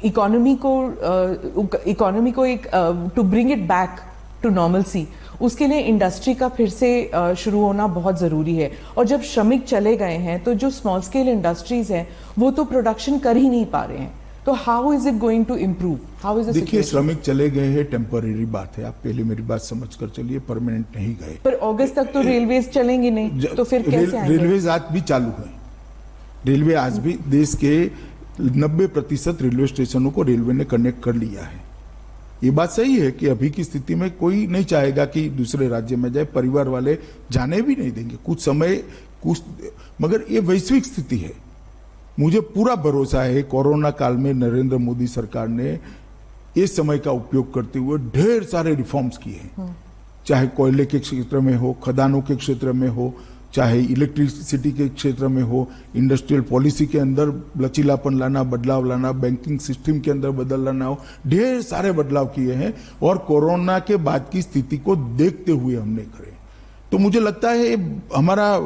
इकोनॉमी को एक to bring it back to normalcy, उसके लिए इंडस्ट्री का फिर से शुरू होना बहुत ज़रूरी है। और जब श्रमिक चले गए हैं तो जो स्मॉल स्केल इंडस्ट्रीज हैं वो तो प्रोडक्शन कर ही नहीं पा रहे हैं, तो how is it going to improve, how is? देखिए, श्रमिक चले गए हैं, टेम्पररी बात है, आप पहले मेरी बात समझ कर चलिए, परमानेंट नहीं गए। पर अगस्त तक तो रेलवेज चलेंगे नहीं, तो फिर कैसे आएंगे? रेलवेज आज भी चालू है, रेलवे आज भी देश के 90% रेलवे स्टेशनों को रेलवे ने कनेक्ट कर लिया है। ये बात सही है कि अभी की स्थिति में कोई नहीं चाहेगा कि दूसरे राज्य में जाए, परिवार वाले जाने भी नहीं देंगे कुछ समय, मगर ये वैश्विक स्थिति है। मुझे पूरा भरोसा है कोरोना काल में नरेंद्र मोदी सरकार ने इस समय का उपयोग करते हुए ढेर सारे रिफॉर्म्स किए हैं, चाहे कोयले के क्षेत्र में हो, खदानों के क्षेत्र में हो, चाहे इलेक्ट्रिसिटी के क्षेत्र में हो, इंडस्ट्रियल पॉलिसी के अंदर लचीलापन लाना, बदलाव लाना, बैंकिंग सिस्टम के अंदर बदल लाना हो, ढेर सारे बदलाव किए हैं और कोरोना के बाद की स्थिति को देखते हुए हमने करे। तो मुझे लगता है हमारा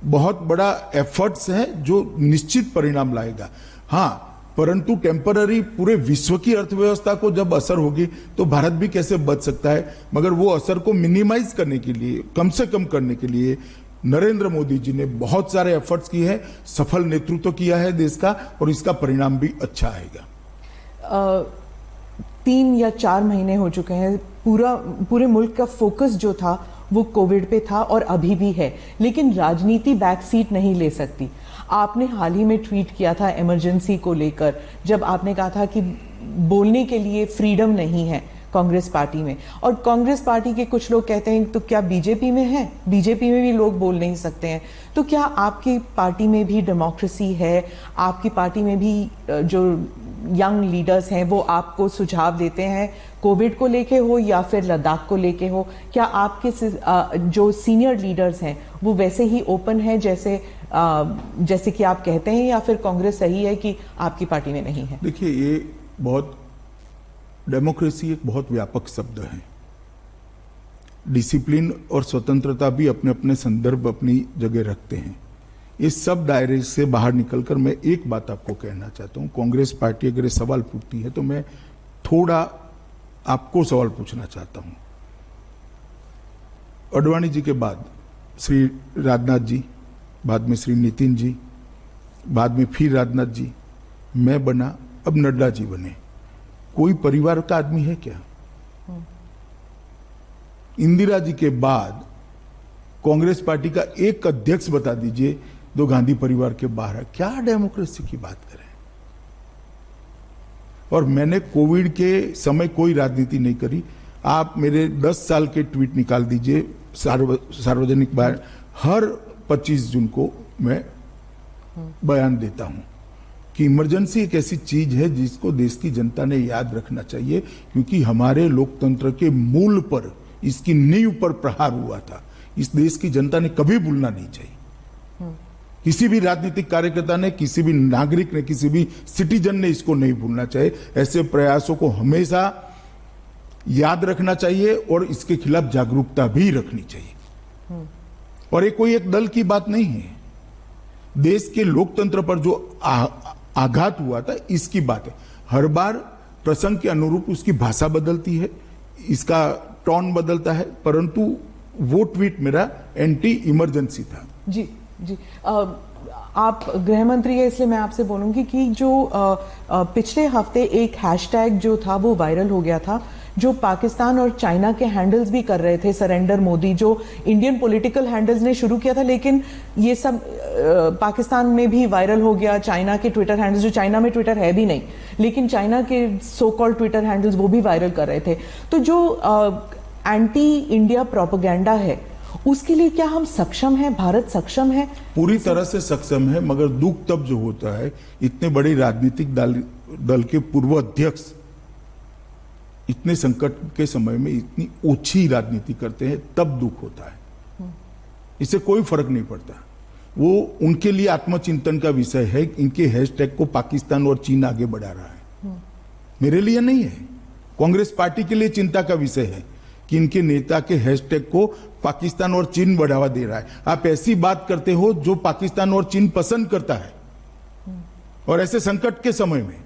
बहुत बड़ा एफर्ट्स है जो निश्चित परिणाम लाएगा। हाँ, परंतु टेम्पररी पूरे विश्व की अर्थव्यवस्था को जब असर होगी तो भारत भी कैसे बच सकता है, मगर वो असर को मिनिमाइज करने के लिए, कम से कम करने के लिए नरेंद्र मोदी जी ने बहुत सारे एफर्ट्स किए हैं, सफल नेतृत्व किया है देश का और इसका परिणाम भी अच्छा आएगा। 3 या 4 महीने हो चुके हैं, पूरे मुल्क का फोकस जो था वो कोविड पे था और अभी भी है, लेकिन राजनीति बैक सीट नहीं ले सकती। आपने हाल ही में ट्वीट किया था इमरजेंसी को लेकर, जब आपने कहा था कि बोलने के लिए फ्रीडम नहीं है कांग्रेस पार्टी में, और कांग्रेस पार्टी के कुछ लोग कहते हैं तो क्या बीजेपी में है, बीजेपी में भी लोग बोल नहीं सकते हैं, तो क्या आपकी पार्टी में भी डेमोक्रेसी है? आपकी पार्टी में भी जो यंग लीडर्स हैं वो आपको सुझाव देते हैं, कोविड को लेके हो या फिर लद्दाख को लेके हो? क्या आपके जो सीनियर लीडर्स हैं वो वैसे ही ओपन है जैसे कि आप कहते हैं, या फिर कांग्रेस सही है कि आपकी पार्टी में नहीं है? देखिए, ये डेमोक्रेसी एक बहुत व्यापक शब्द है। डिसिप्लिन और स्वतंत्रता भी अपने अपने संदर्भ, अपनी जगह रखते हैं। इस सब दायरे से बाहर निकलकर मैं एक बात आपको कहना चाहता हूं। कांग्रेस पार्टी अगर सवाल पूछती है तो मैं थोड़ा आपको सवाल पूछना चाहता हूं। अडवाणी जी के बाद श्री राजनाथ जी, बाद में श्री नितिन जी, बाद में फिर राजनाथ जी, मैं बना, अब नड्डा जी बने। कोई परिवार का आदमी है क्या? इंदिरा जी के बाद कांग्रेस पार्टी का एक अध्यक्ष बता दीजिए जो गांधी परिवार के बाहर है। क्या डेमोक्रेसी की बात करें? और मैंने कोविड के समय कोई राजनीति नहीं करी। आप मेरे 10 साल के ट्वीट निकाल दीजिए सार्वजनिक बार, हर 25 जून को मैं बयान देता हूं कि इमरजेंसी एक ऐसी चीज है जिसको देश की जनता ने याद रखना चाहिए, क्योंकि हमारे लोकतंत्र के मूल पर, इसकी नींव पर प्रहार हुआ था। इस देश की जनता ने कभी भूलना नहीं चाहिए। किसी भी राजनीतिक कार्यकर्ता ने, किसी भी नागरिक ने, किसी भी सिटीजन ने इसको नहीं भूलना चाहिए। ऐसे प्रयासों को हमेशा याद रखना चाहिए और इसके खिलाफ जागरूकता भी रखनी चाहिए। और ये कोई एक दल की बात नहीं है, देश के लोकतंत्र पर जो आघात हुआ था इसकी बात है। हर बार प्रसंग के अनुरूप उसकी भाषा बदलती है, इसका टोन बदलता है, परंतु वो ट्वीट मेरा एंटी इमरजेंसी था। जी जी। आप गृह मंत्री है, इसलिए मैं आपसे बोलूंगी कि जो पिछले हफ्ते एक हैशटैग जो था वो वायरल हो गया था, जो पाकिस्तान और चाइना के हैंडल्स भी कर रहे थे, सरेंडर मोदी, जो इंडियन पॉलिटिकल हैंडल्स ने शुरू किया था, लेकिन ये सब पाकिस्तान में भी वायरल हो गया। चाइना के ट्विटर हैंडल्स, जो चाइना में ट्विटर है भी नहीं, लेकिन चाइना के सो कॉल्ड ट्विटर हैंडल्स वो भी वायरल कर रहे थे। तो जो एंटी इंडिया प्रोपेगेंडा है, उसके लिए क्या हम सक्षम हैं? भारत सक्षम है? पूरी तरह से सक्षम है, मगर दुख तब जो होता है, इतने बड़े राजनीतिक दल के पूर्व अध्यक्ष इतने संकट के समय में इतनी ओछी राजनीति करते हैं, तब दुख होता है। इससे कोई फर्क नहीं पड़ता। वो उनके लिए आत्मचिंतन का विषय है। इनके हैशटैग को पाकिस्तान और चीन आगे बढ़ा रहा है, मेरे लिए नहीं है। कांग्रेस पार्टी के लिए चिंता का विषय है कि इनके नेता के हैशटैग को पाकिस्तान और चीन बढ़ावा दे रहा है। आप ऐसी बात करते हो जो पाकिस्तान और चीन पसंद करता है, और ऐसे संकट के समय में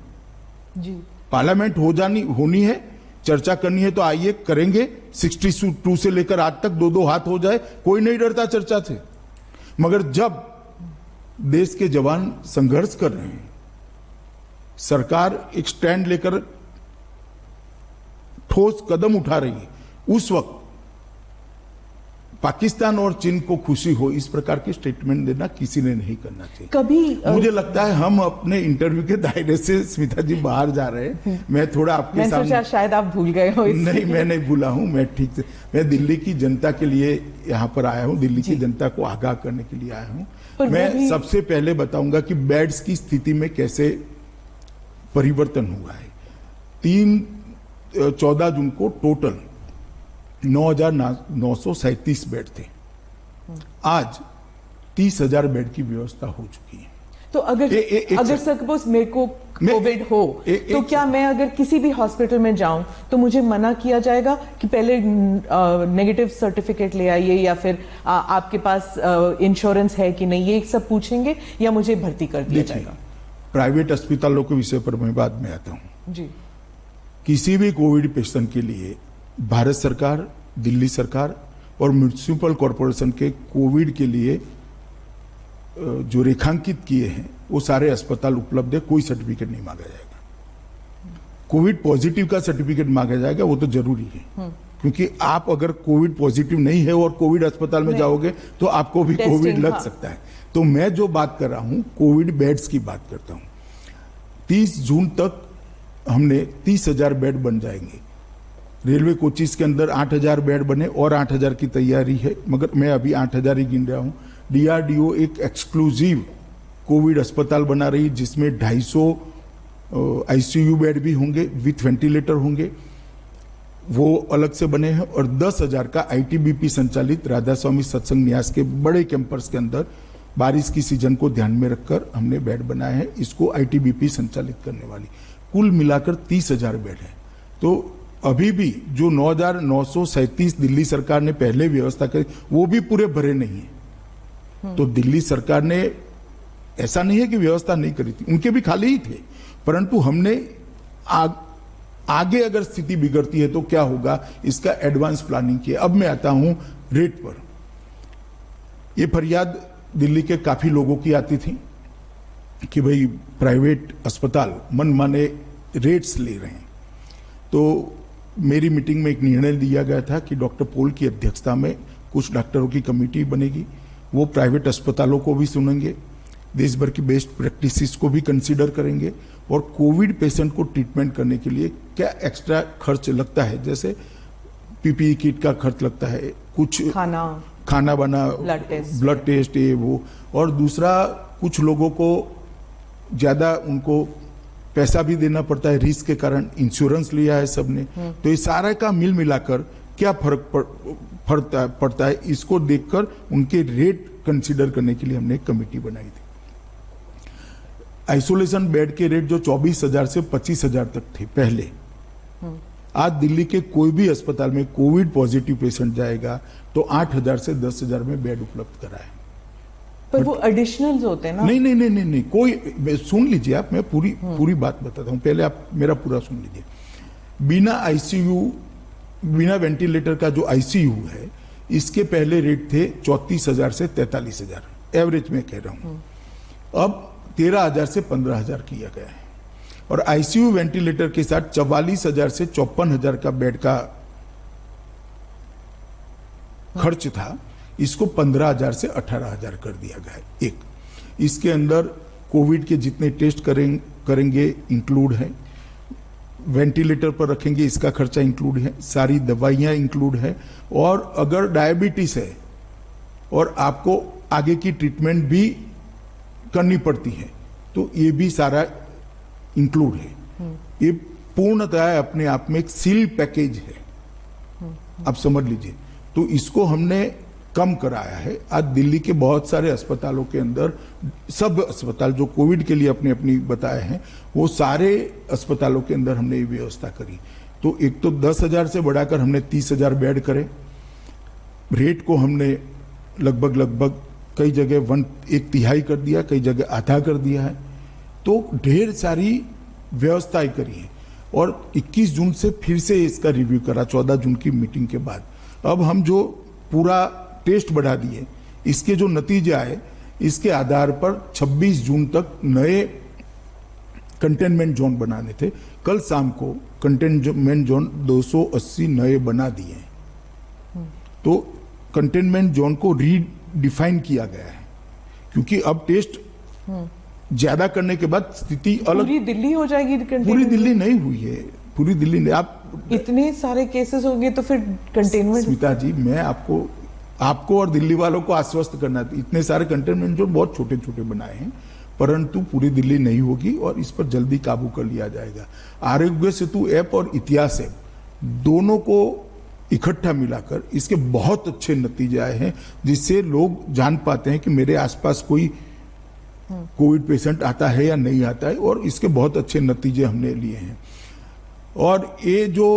जी पार्लियामेंट होनी है, चर्चा करनी है तो आइए करेंगे। 62 से लेकर आज तक 2-2 हाथ हो जाए, कोई नहीं डरता चर्चा से। मगर जब देश के जवान संघर्ष कर रहे हैं, सरकार एक स्टैंड लेकर ठोस कदम उठा रही है, उस वक्त पाकिस्तान और चीन को खुशी हो इस प्रकार की स्टेटमेंट देना किसी ने नहीं करना चाहिए। कभी मुझे लगता है हम अपने इंटरव्यू के दायरे से स्मिता जी बाहर जा रहे हैं। मैं थोड़ा आपके सामने, सोचा शायद आप भूल गए हो। नहीं, मैं नहीं भूला हूं। मैं ठीक से, मैं दिल्ली की जनता के लिए यहां पर आया हूं, दिल्ली की जनता को आगाह करने के लिए आया हूं। मैं सबसे पहले बताऊंगा कि बेड्स की स्थिति में कैसे परिवर्तन हुआ है। 14 जून को टोटल 9,937 बेड थे, आज 30,000 बेड की व्यवस्था हो चुकी है। तो अगर सपोज मेरे को कोविड हो तो क्या मैं अगर किसी भी हॉस्पिटल में जाऊं तो मुझे मना किया जाएगा कि पहले नेगेटिव सर्टिफिकेट ले आइए, या फिर आपके पास इंश्योरेंस है कि नहीं, ये सब पूछेंगे, या मुझे भर्ती कर दिया जाएगा? प्राइवेट अस्पतालों के विषय पर मैं बाद में आता हूं जी। किसी भी कोविड पेशेंट के लिए भारत सरकार, दिल्ली सरकार और म्युनिसिपल कॉरपोरेशन के कोविड के लिए जो रेखांकित किए हैं वो सारे अस्पताल उपलब्ध है। कोई सर्टिफिकेट नहीं मांगा जाएगा। कोविड पॉजिटिव का सर्टिफिकेट मांगा जाएगा, वो तो जरूरी है, क्योंकि आप अगर कोविड पॉजिटिव नहीं है और कोविड अस्पताल में जाओगे तो आपको भी कोविड लग सकता है। तो मैं जो बात कर रहा हूं, कोविड बेड्स की बात करता हूं। 30 जून तक हमने 30,000 बेड बन जाएंगे। रेलवे कोचिस के अंदर 8,000 बेड बने और 8,000 की तैयारी है, मगर मैं अभी 8,000 ही गिन रहा हूं। DRDO एक एक्सक्लूसिव कोविड अस्पताल बना रही है, जिसमें 250 ICU बेड भी होंगे, विथ वेंटिलेटर होंगे, वो अलग से बने हैं। और 10,000 का ITBP संचालित राधा स्वामी सत्संग न्यास के बड़े कैंपस के अंदर बारिश की सीजन को ध्यान में रखकर हमने बेड बनाए हैं, इसको ITBP संचालित करने वाली। कुल मिलाकर 30,000 बेड है। तो अभी भी जो 9,937 दिल्ली सरकार ने पहले व्यवस्था करी, वो भी पूरे भरे नहीं है। तो दिल्ली सरकार ने, ऐसा नहीं है कि व्यवस्था नहीं करी थी, उनके भी खाली ही थे, परंतु हमने आगे अगर स्थिति बिगड़ती है तो क्या होगा, इसका एडवांस प्लानिंग किया। अब मैं आता हूं रेट पर। ये फरियाद दिल्ली के काफी लोगों की आती थी कि भाई प्राइवेट अस्पताल मनमाने रेट्स ले रहे हैं। तो मेरी मीटिंग में एक निर्णय लिया गया था कि डॉक्टर पॉल की अध्यक्षता में कुछ डॉक्टरों की कमेटी बनेगी, वो प्राइवेट अस्पतालों को भी सुनेंगे, देश भर की बेस्ट प्रैक्टिसेस को भी कंसीडर करेंगे, और कोविड पेशेंट को ट्रीटमेंट करने के लिए क्या एक्स्ट्रा खर्च लगता है, जैसे PPE किट का खर्च लगता है, कुछ खाना बना, ब्लड टेस्ट, ये वो, और दूसरा कुछ लोगों को ज्यादा उनको पैसा भी देना पड़ता है रिस्क के कारण, इंश्योरेंस लिया है सबने। तो ये सारा का मिल मिलाकर क्या फर्क पड़ता है, इसको देखकर उनके रेट कंसीडर करने के लिए हमने एक कमेटी बनाई थी। आइसोलेशन बेड के रेट जो 24,000 से 25,000 तक थे पहले, आज दिल्ली के कोई भी अस्पताल में कोविड पॉजिटिव पेशेंट जाएगा तो 8,000 से 10,000 में बेड उपलब्ध कराए। पर वो एडिशनल होते हैं ना? नहीं, कोई, सुन लीजिए आप, मैं पूरी बात बताता हूं, पहले आप मेरा पूरा सुन लीजिए। बिना ICU, बिना वेंटिलेटर का जो ICU है, इसके पहले रेट थे 34,000 से 43,000। एवरेज में कह रहा हूं, अब 13,000 से 15,000 किया गया है। और आईसीयू वेंटिलेटर के साथ 44,000 से 54,000 का बेड का खर्च था, इसको 15,000 से 18,000 कर दिया गया है। एक इसके अंदर कोविड के जितने टेस्ट करेंगे इंक्लूड है, वेंटिलेटर पर रखेंगे इसका खर्चा इंक्लूड है, सारी दवाइयां इंक्लूड है, और अगर डायबिटीज है और आपको आगे की ट्रीटमेंट भी करनी पड़ती है तो ये भी सारा इंक्लूड है। ये पूर्णतः अपने आप में एक सील पैकेज है, आप समझ लीजिए। तो इसको हमने कम कराया है। आज दिल्ली के बहुत सारे अस्पतालों के अंदर, सब अस्पताल जो कोविड के लिए अपनी अपनी बताए हैं, वो सारे अस्पतालों के अंदर हमने ये व्यवस्था करी। तो एक तो 10,000 से बढ़ाकर हमने 30,000 बेड करे, रेट को हमने लगभग कई जगह 1/3 कर दिया, कई जगह आधा कर दिया है। तो ढेर सारी व्यवस्थाएं करी है। और 21 जून से फिर से इसका रिव्यू करा, 14 जून की मीटिंग के बाद। अब हम जो पूरा टेस्ट बढ़ा दिए, इसके जो नतीजे आए, इसके आधार पर 26 जून तक नए कंटेनमेंट जोन बनाने थे। कल शाम को कंटेनमेंट जोन 280 नए बना दिए हैं। तो कंटेनमेंट जोन को रीडिफाइन किया गया है, क्योंकि अब टेस्ट ज्यादा करने के बाद स्थिति अलग। पूरी दिल्ली हो जाएगी? पूरी दिल्ली नहीं हुई है, पूरी दिल्ली नहीं। आप इतने सारे केसेस होंगे तो फिर कंटेनमेंट। स्मिता जी, मैं आपको और दिल्ली वालों को आश्वस्त करना, इतने सारे कंटेनमेंट जोन बहुत छोटे छोटे बनाए हैं, परंतु पूरी दिल्ली नहीं होगी और इस पर जल्दी काबू कर लिया जाएगा। आरोग्य सेतु ऐप और इतिहास ऐप दोनों को इकट्ठा मिलाकर इसके बहुत अच्छे नतीजे आए हैं, जिससे लोग जान पाते हैं कि मेरे आसपास कोई कोविड पेशेंट आता है या नहीं आता है, और इसके बहुत अच्छे नतीजे हमने लिए हैं। और ये जो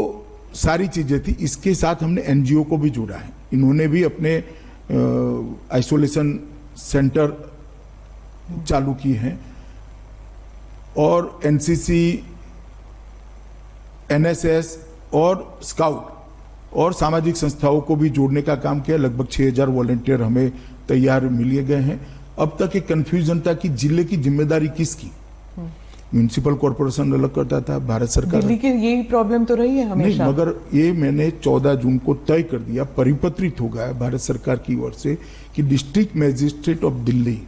सारी चीजें थी, इसके साथ हमने एनजीओ को भी जोड़ा है। इन्होंने भी अपने आइसोलेशन सेंटर चालू किए हैं, और एनसीसी, एनएसएस और स्काउट और सामाजिक संस्थाओं को भी जोड़ने का काम किया। लगभग 6,000 वॉलंटियर हमें तैयार मिल गए हैं। अब तक एक कंफ्यूजन था कि जिले की जिम्मेदारी किसकी। म्यूनिसिपल कॉर्पोरेशन अलग करता था, भारत सरकार। दिल्ली की यही प्रॉब्लम तो रही है हमेशा। नहीं, मगर ये मैंने 14 जून को तय कर दिया, परिपत्रित हो गया भारत सरकार की ओर से कि डिस्ट्रिक्ट मजिस्ट्रेट ऑफ दिल्ली,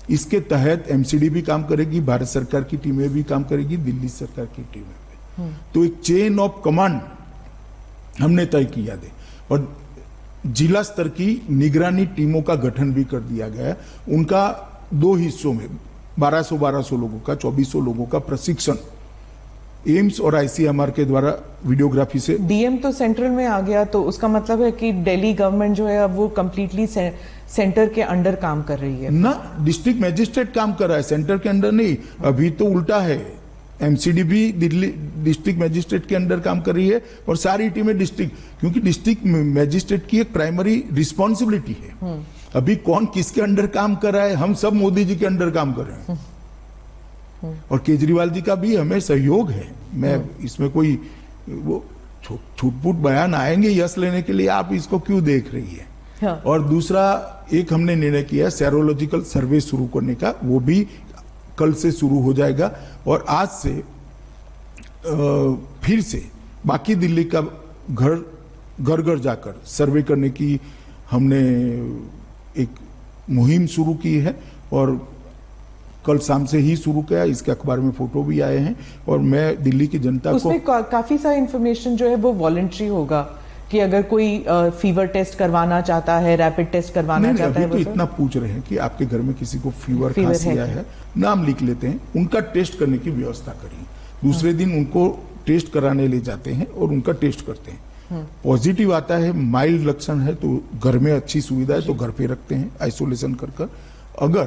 इसके तहत एमसीडी भी काम करेगी, भारत सरकार की टीमें भी काम करेगी, दिल्ली सरकार की टीमें भी। तो एक चेन ऑफ कमांड हमने तय किया दे, और जिला स्तर की निगरानी टीमों का गठन भी कर दिया गया। उनका 2 हिस्सों में 1200 लोगों का, 2400 लोगों का प्रशिक्षण एम्स और आईसीएमआर के द्वारा वीडियोग्राफी से। डीएम तो सेंट्रल में आ गया, तो उसका मतलब है कि दिल्ली गवर्नमेंट जो है अब वो कंप्लीटली सेंटर के अंडर काम कर रही है ना। डिस्ट्रिक्ट मजिस्ट्रेट काम कर रहा है, सेंटर के अंडर नहीं। अभी तो उल्टा है, एमसीडी भी दिल्ली डिस्ट्रिक्ट मजिस्ट्रेट के अंडर काम कर रही है, और सारी टीमें डिस्ट्रिक्ट, क्योंकि डिस्ट्रिक्ट मजिस्ट्रेट की एक प्राइमरी रिस्पॉन्सिबिलिटी है। अभी कौन किसके अंडर काम कर रहा है, हम सब मोदी जी के अंडर काम कर रहे हैं, और केजरीवाल जी का भी हमें सहयोग है। मैं इसमें कोई वो छूट-फूट बयान आएंगे यश लेने के लिए, आप इसको क्यों देख रही है। हाँ। और दूसरा एक हमने निर्णय किया सेरोलॉजिकल सर्वे शुरू करने का, वो भी कल से शुरू हो जाएगा। और आज से फिर से बाकी दिल्ली का घर घर जाकर सर्वे करने की हमने एक मुहिम शुरू की है, और कल शाम से ही शुरू किया। इसके अखबार में फोटो भी आए हैं, और मैं दिल्ली की जनता को उसमें काफी सारी इंफॉर्मेशन जो है वो वॉलंटरी होगा, कि अगर कोई फीवर टेस्ट करवाना चाहता है, रैपिड टेस्ट करवाना चाहता है। तो इतना पूछ रहे हैं कि आपके घर में किसी को फीवर खांसी आया है, नाम लिख लेते हैं, उनका टेस्ट करने की व्यवस्था करिए। दूसरे दिन उनको टेस्ट कराने ले जाते हैं और उनका टेस्ट करते हैं। पॉजिटिव आता है, माइल्ड लक्षण है, तो घर में अच्छी सुविधा है तो घर पे रखते हैं आइसोलेशन कर। अगर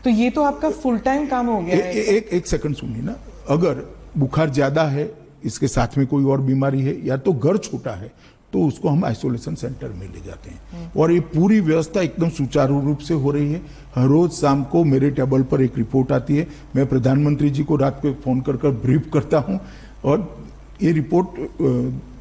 तो ये तो आपका फुल टाइम काम हो गया है। एक सेकंड सुनिए ना। अगर बुखार ज्यादा है, इसके साथ में कोई और बीमारी है, या तो घर छोटा है, तो उसको हम आइसोलेशन सेंटर में ले जाते हैं। और ये पूरी व्यवस्था एकदम सुचारू रूप से हो रही है। हर रोज शाम को मेरे टेबल पर एक रिपोर्ट आती है, मैं प्रधानमंत्री जी को रात को फोन कर ब्रीफ करता हूं, और ये रिपोर्ट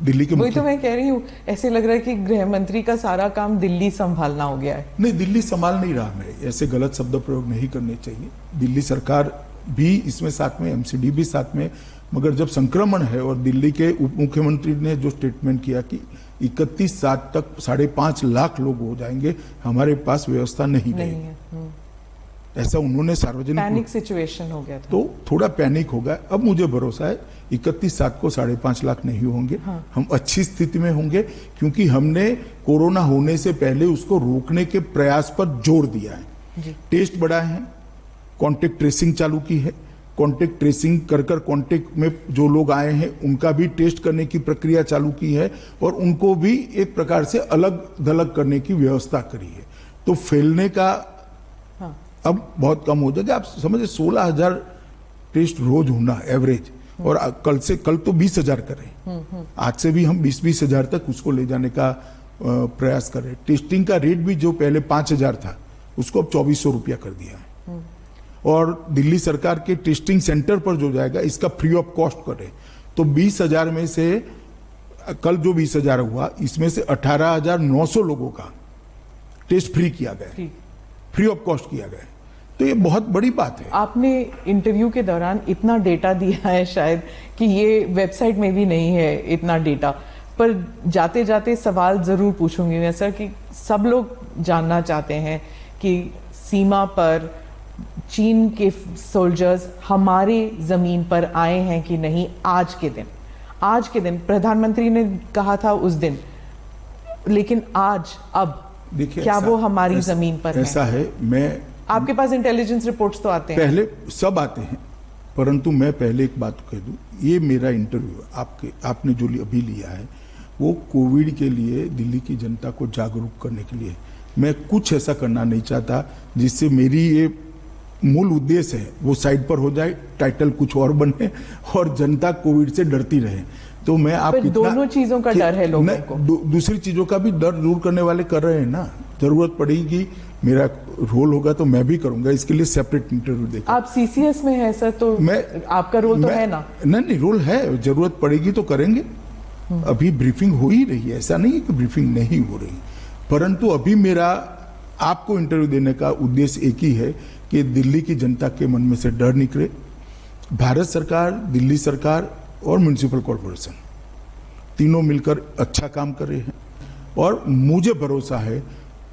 दिल्ली के वही तो मैं कह रही हूँ, ऐसे लग रहा है कि गृह मंत्री का सारा काम दिल्ली संभालना हो गया है। नहीं, दिल्ली संभाल नहीं रहा। मैं ऐसे गलत शब्द प्रयोग नहीं करने चाहिए। दिल्ली सरकार भी इसमें साथ में, एमसीडी भी साथ में, मगर जब संक्रमण है और दिल्ली के उप मुख्यमंत्री ने जो स्टेटमेंट किया कि 31/7 तक 5.5 लाख लोग हो जाएंगे, हमारे पास व्यवस्था नहीं है, ऐसा उन्होंने सार्वजनिक, पैनिक सिचुएशन हो गया था, तो थोड़ा पैनिक होगा। अब मुझे भरोसा है 31/7 को 5.5 लाख नहीं होंगे। हाँ। हम अच्छी स्थिति में होंगे, क्योंकि हमने कोरोना होने से पहले उसको रोकने के प्रयास पर जोर दिया है। टेस्ट बढ़ाए हैं, कॉन्टेक्ट ट्रेसिंग चालू की है, कॉन्टेक्ट ट्रेसिंग कर कॉन्टेक्ट में जो लोग आए हैं उनका भी टेस्ट करने की प्रक्रिया चालू की है, और उनको भी एक प्रकार से अलग थलग करने की व्यवस्था करी है। तो फैलने का अब बहुत कम हो जाएगा। आप समझे 16,000 टेस्ट रोज होना एवरेज, और कल तो 20,000 करें, आज से भी हम 20-20 हजार तक उसको ले जाने का प्रयास करें। टेस्टिंग का रेट भी जो पहले 5,000 था उसको अब 2,400 रुपया कर दिया है। और दिल्ली सरकार के टेस्टिंग सेंटर पर जो जाएगा इसका फ्री ऑफ कॉस्ट करें, तो 20,000 में से कल जो 20,000 हुआ, इसमें से 18,900 लोगों का टेस्ट फ्री किया गया, फ्री ऑफ कॉस्ट किया गया। तो ये बहुत बड़ी बात है। आपने इंटरव्यू के दौरान इतना डेटा दिया है शायद कि ये वेबसाइट में भी नहीं है इतना डेटा, पर जाते जाते सवाल जरूर पूछूंगी मैं सर, कि सब लोग जानना चाहते हैं कि सीमा पर चीन के सोल्जर्स हमारे जमीन पर आए हैं कि नहीं। आज के दिन प्रधानमंत्री ने कहा था उस दिन, लेकिन आज अब देखिए क्या वो हमारी जमीन पर ऐसा है। मैं आपके पास इंटेलिजेंस रिपोर्ट्स तो आते हैं, पहले सब आते हैं, परंतु मैं पहले एक बात कह दूं, ये मेरा इंटरव्यू आपने जो अभी लिया है वो कोविड के लिए दिल्ली की जनता को जागरूक करने के लिए। मैं कुछ ऐसा करना नहीं चाहता जिससे मेरी ये मूल उद्देश्य है वो साइड पर हो जाए, टाइटल कुछ और बने और जनता कोविड से डरती रहे। तो मैं आप दोनों चीजों का डर है लोगों को, दूसरी चीजों का भी डर दूर करने वाले कर रहे हैं ना। जरूरत पड़ेगी, मेरा रोल होगा तो मैं भी करूंगा, इसके लिए सेपरेट इंटरव्यू देखा। आप सीसीएस में है सर, तो आपका रोल तो है ना? नहीं, रोल है, जरूरत पड़ेगी तो करेंगे। अभी ब्रीफिंग हो ही रही है, ऐसा नहीं है कि ब्रीफिंग नहीं हो रही, परंतु अभी मेरा आपको इंटरव्यू देने का उद्देश्य एक ही है कि दिल्ली की जनता के मन में से डर निकले। भारत सरकार, दिल्ली सरकार और म्युनिसिपल कॉर्पोरेशन तीनों मिलकर अच्छा काम कर रहे हैं, और मुझे भरोसा है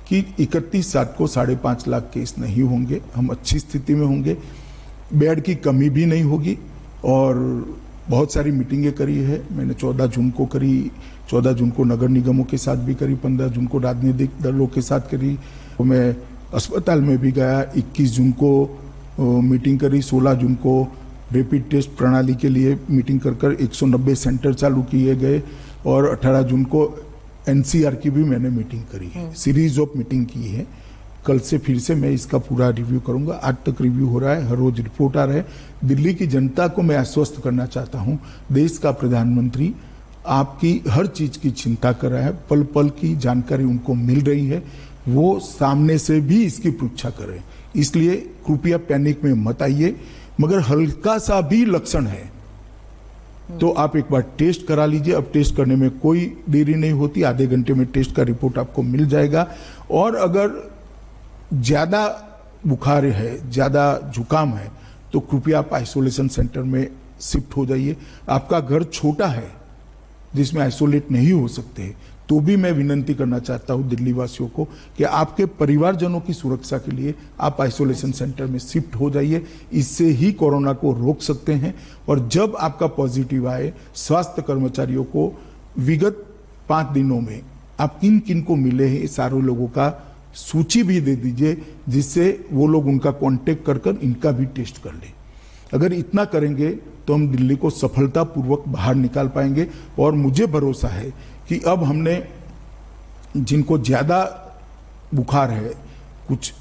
कि 31/7 को 5.5 लाख केस नहीं होंगे, हम अच्छी स्थिति में होंगे, बेड की कमी भी नहीं होगी। और बहुत सारी मीटिंगें करी है मैंने, 14 जून को करी, 14 जून को नगर निगमों के साथ भी करी, 15 जून को राजनीतिक दलों के साथ करी, मैं अस्पताल में भी गया, 21 जून को मीटिंग करी, 16 जून को रैपिड टेस्ट प्रणाली के लिए मीटिंग कर 190 सेंटर चालू किए गए, और 18 जून को एनसीआर की भी मैंने मीटिंग करी है, सीरीज ऑफ मीटिंग की है। कल से फिर से मैं इसका पूरा रिव्यू करूंगा। आज तक रिव्यू हो रहा है, हर रोज रिपोर्ट आ रहा है। दिल्ली की जनता को मैं आश्वस्त करना चाहता हूं, देश का प्रधानमंत्री आपकी हर चीज की चिंता कर रहा है, पल पल की जानकारी उनको मिल रही है, वो सामने से भी इसकी परीक्षा करें। इसलिए कृपया पैनिक में मत आइए, मगर हल्का सा भी लक्षण है तो आप एक बार टेस्ट करा लीजिए। अब टेस्ट करने में कोई देरी नहीं होती, आधे घंटे में टेस्ट का रिपोर्ट आपको मिल जाएगा। और अगर ज्यादा बुखार है, ज्यादा जुकाम है, तो कृपया आप आइसोलेशन सेंटर में शिफ्ट हो जाइए। आपका घर छोटा है जिसमें आइसोलेट नहीं हो सकते, तो भी मैं विनंती करना चाहता हूं दिल्ली वासियों को कि आपके परिवारजनों की सुरक्षा के लिए आप आइसोलेशन सेंटर में शिफ्ट हो जाइए। इससे ही कोरोना को रोक सकते हैं। और जब आपका पॉजिटिव आए, स्वास्थ्य कर्मचारियों को विगत 5 दिनों में आप किन किन को मिले हैं, सारे लोगों का सूची भी दे दीजिए, जिससे वो लोग उनका कांटेक्ट कर इनका भी टेस्ट कर लें। अगर इतना करेंगे तो हम दिल्ली को सफलतापूर्वक बाहर निकाल पाएंगे। और मुझे भरोसा है कि अब हमने जिनको ज्यादा बुखार है, कुछ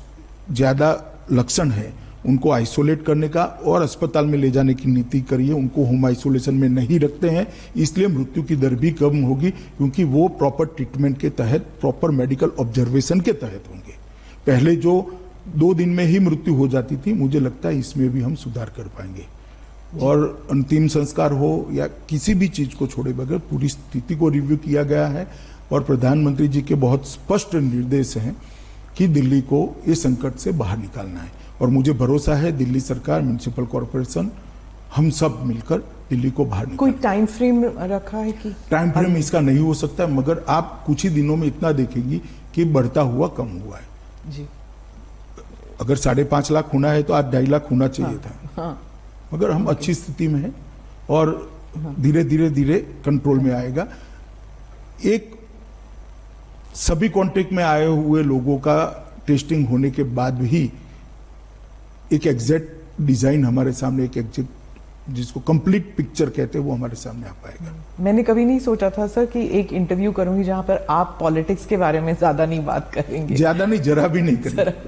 ज्यादा लक्षण है, उनको आइसोलेट करने का और अस्पताल में ले जाने की नीति करिए। उनको होम आइसोलेशन में नहीं रखते हैं, इसलिए मृत्यु की दर भी कम होगी, क्योंकि वो प्रॉपर ट्रीटमेंट के तहत, प्रॉपर मेडिकल ऑब्जर्वेशन के तहत होंगे। पहले जो 2 दिन में ही मृत्यु हो जाती थी, मुझे लगता है इसमें भी हम सुधार कर पाएंगे। और अंतिम संस्कार हो या किसी भी चीज को छोड़े बगैर पूरी स्थिति को रिव्यू किया गया है और प्रधानमंत्री जी के बहुत स्पष्ट निर्देश हैं कि दिल्ली को इस संकट से बाहर निकालना है। और मुझे भरोसा है दिल्ली सरकार, म्युनिसिपल कॉरपोरेशन, हम सब मिलकर दिल्ली को बाहर कोई टाइम फ्रेम रखा है कि टाइम फ्रेम इसका नहीं हो सकता, मगर आप कुछ ही दिनों में इतना देखेंगी कि बढ़ता हुआ कम हुआ है जी। अगर 5.5 लाख होना है तो आज 2.5 लाख होना चाहिए था। हाँ। मगर हम अच्छी स्थिति में हैं और धीरे धीरे धीरे कंट्रोल में आएगा। एक सभी कॉन्टेक्ट में आए हुए लोगों का टेस्टिंग होने के बाद भी एक एग्जैक्ट डिजाइन हमारे सामने, एक एग्जैक्ट जिसको कंप्लीट पिक्चर कहते हैं, वो हमारे सामने आ पाएगा। मैंने कभी नहीं सोचा था सर कि एक इंटरव्यू करूंगी जहां पर आप पॉलिटिक्स के बारे में ज्यादा नहीं बात करेंगे। ज्यादा नहीं, जरा भी नहीं करेंगे।